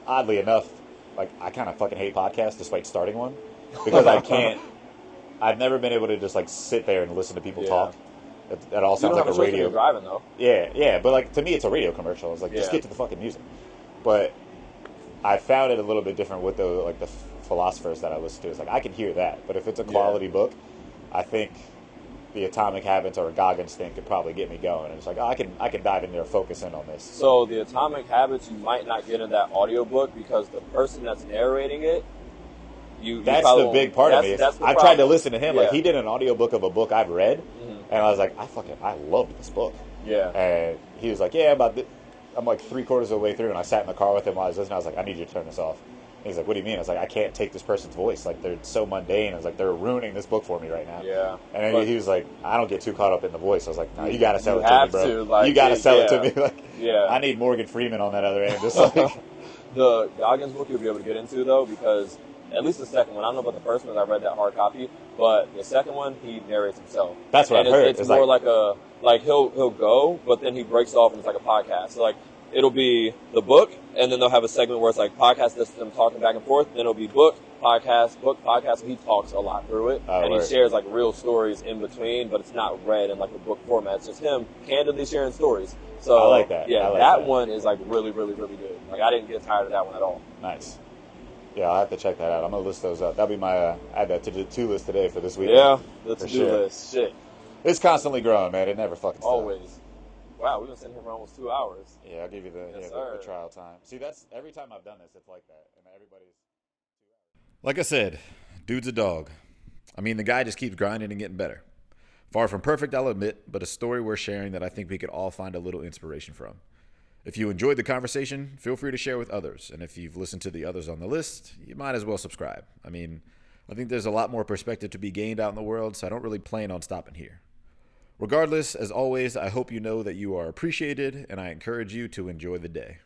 oddly enough, like, I kind of fucking hate podcasts despite starting one, because I've never been able to just like sit there and listen to people talk. That all sounds like a radio. Driving though. Yeah, but like to me, it's a radio commercial. It's like, just get to the fucking music. But I found it a little bit different with the philosophers that I listen to. It's like, I can hear that, but if it's a quality book, I think the Atomic Habits or a Goggins thing could probably get me going. And it's like, oh, I can dive in there, focus in on this. So the Atomic Habits, you might not get in that audiobook because the person that's narrating it, that's the big part of me. I tried to listen to him. Like, he did an audiobook of a book I've read, and I was like, I loved this book. Yeah. And he was like, I'm like 3/4 of the way through, and I sat in the car with him while I was listening. I was like, I need you to turn this off. And he's like, what do you mean? I was like, I can't take this person's voice. Like, they're so mundane. I was like, they're ruining this book for me right now. Yeah. And then he was like, I don't get too caught up in the voice. I was like, no, you got to sell it to me, bro. You got to sell it to me. Like, I need Morgan Freeman on that other end. Just like the Goggins book you'll be able to get into, though, because at least the second one, I don't know about the first one, I read that hard copy, but the second one, he narrates himself. That's what I've heard. It's more like he'll go, but then he breaks off and it's like a podcast. So like, it'll be the book, and then they'll have a segment where it's like podcast, this them talking back and forth. Then it'll be book, podcast. So he talks a lot through it, and he shares like real stories in between, but it's not read in like a book format. It's just him candidly sharing stories. So I like that. Yeah, that one is like really, really, really good. Like, I didn't get tired of that one at all. Nice. Yeah, I'll have to check that out. I'm going to list those up. That'll be my, add that to the to-do list today for this week. Yeah, the to-do list. Shit. It's constantly growing, man. It never fucking stops. Always. Wow, we've been sitting here for almost 2 hours. Yeah, I'll give you the trial time. See, that's every time I've done this, it's like that. And everybody's... Like I said, dude's a dog. I mean, the guy just keeps grinding and getting better. Far from perfect, I'll admit, but a story worth sharing that I think we could all find a little inspiration from. If you enjoyed the conversation, feel free to share with others. And if you've listened to the others on the list, you might as well subscribe. I mean, I think there's a lot more perspective to be gained out in the world, so I don't really plan on stopping here. Regardless, as always, I hope you know that you are appreciated, and I encourage you to enjoy the day.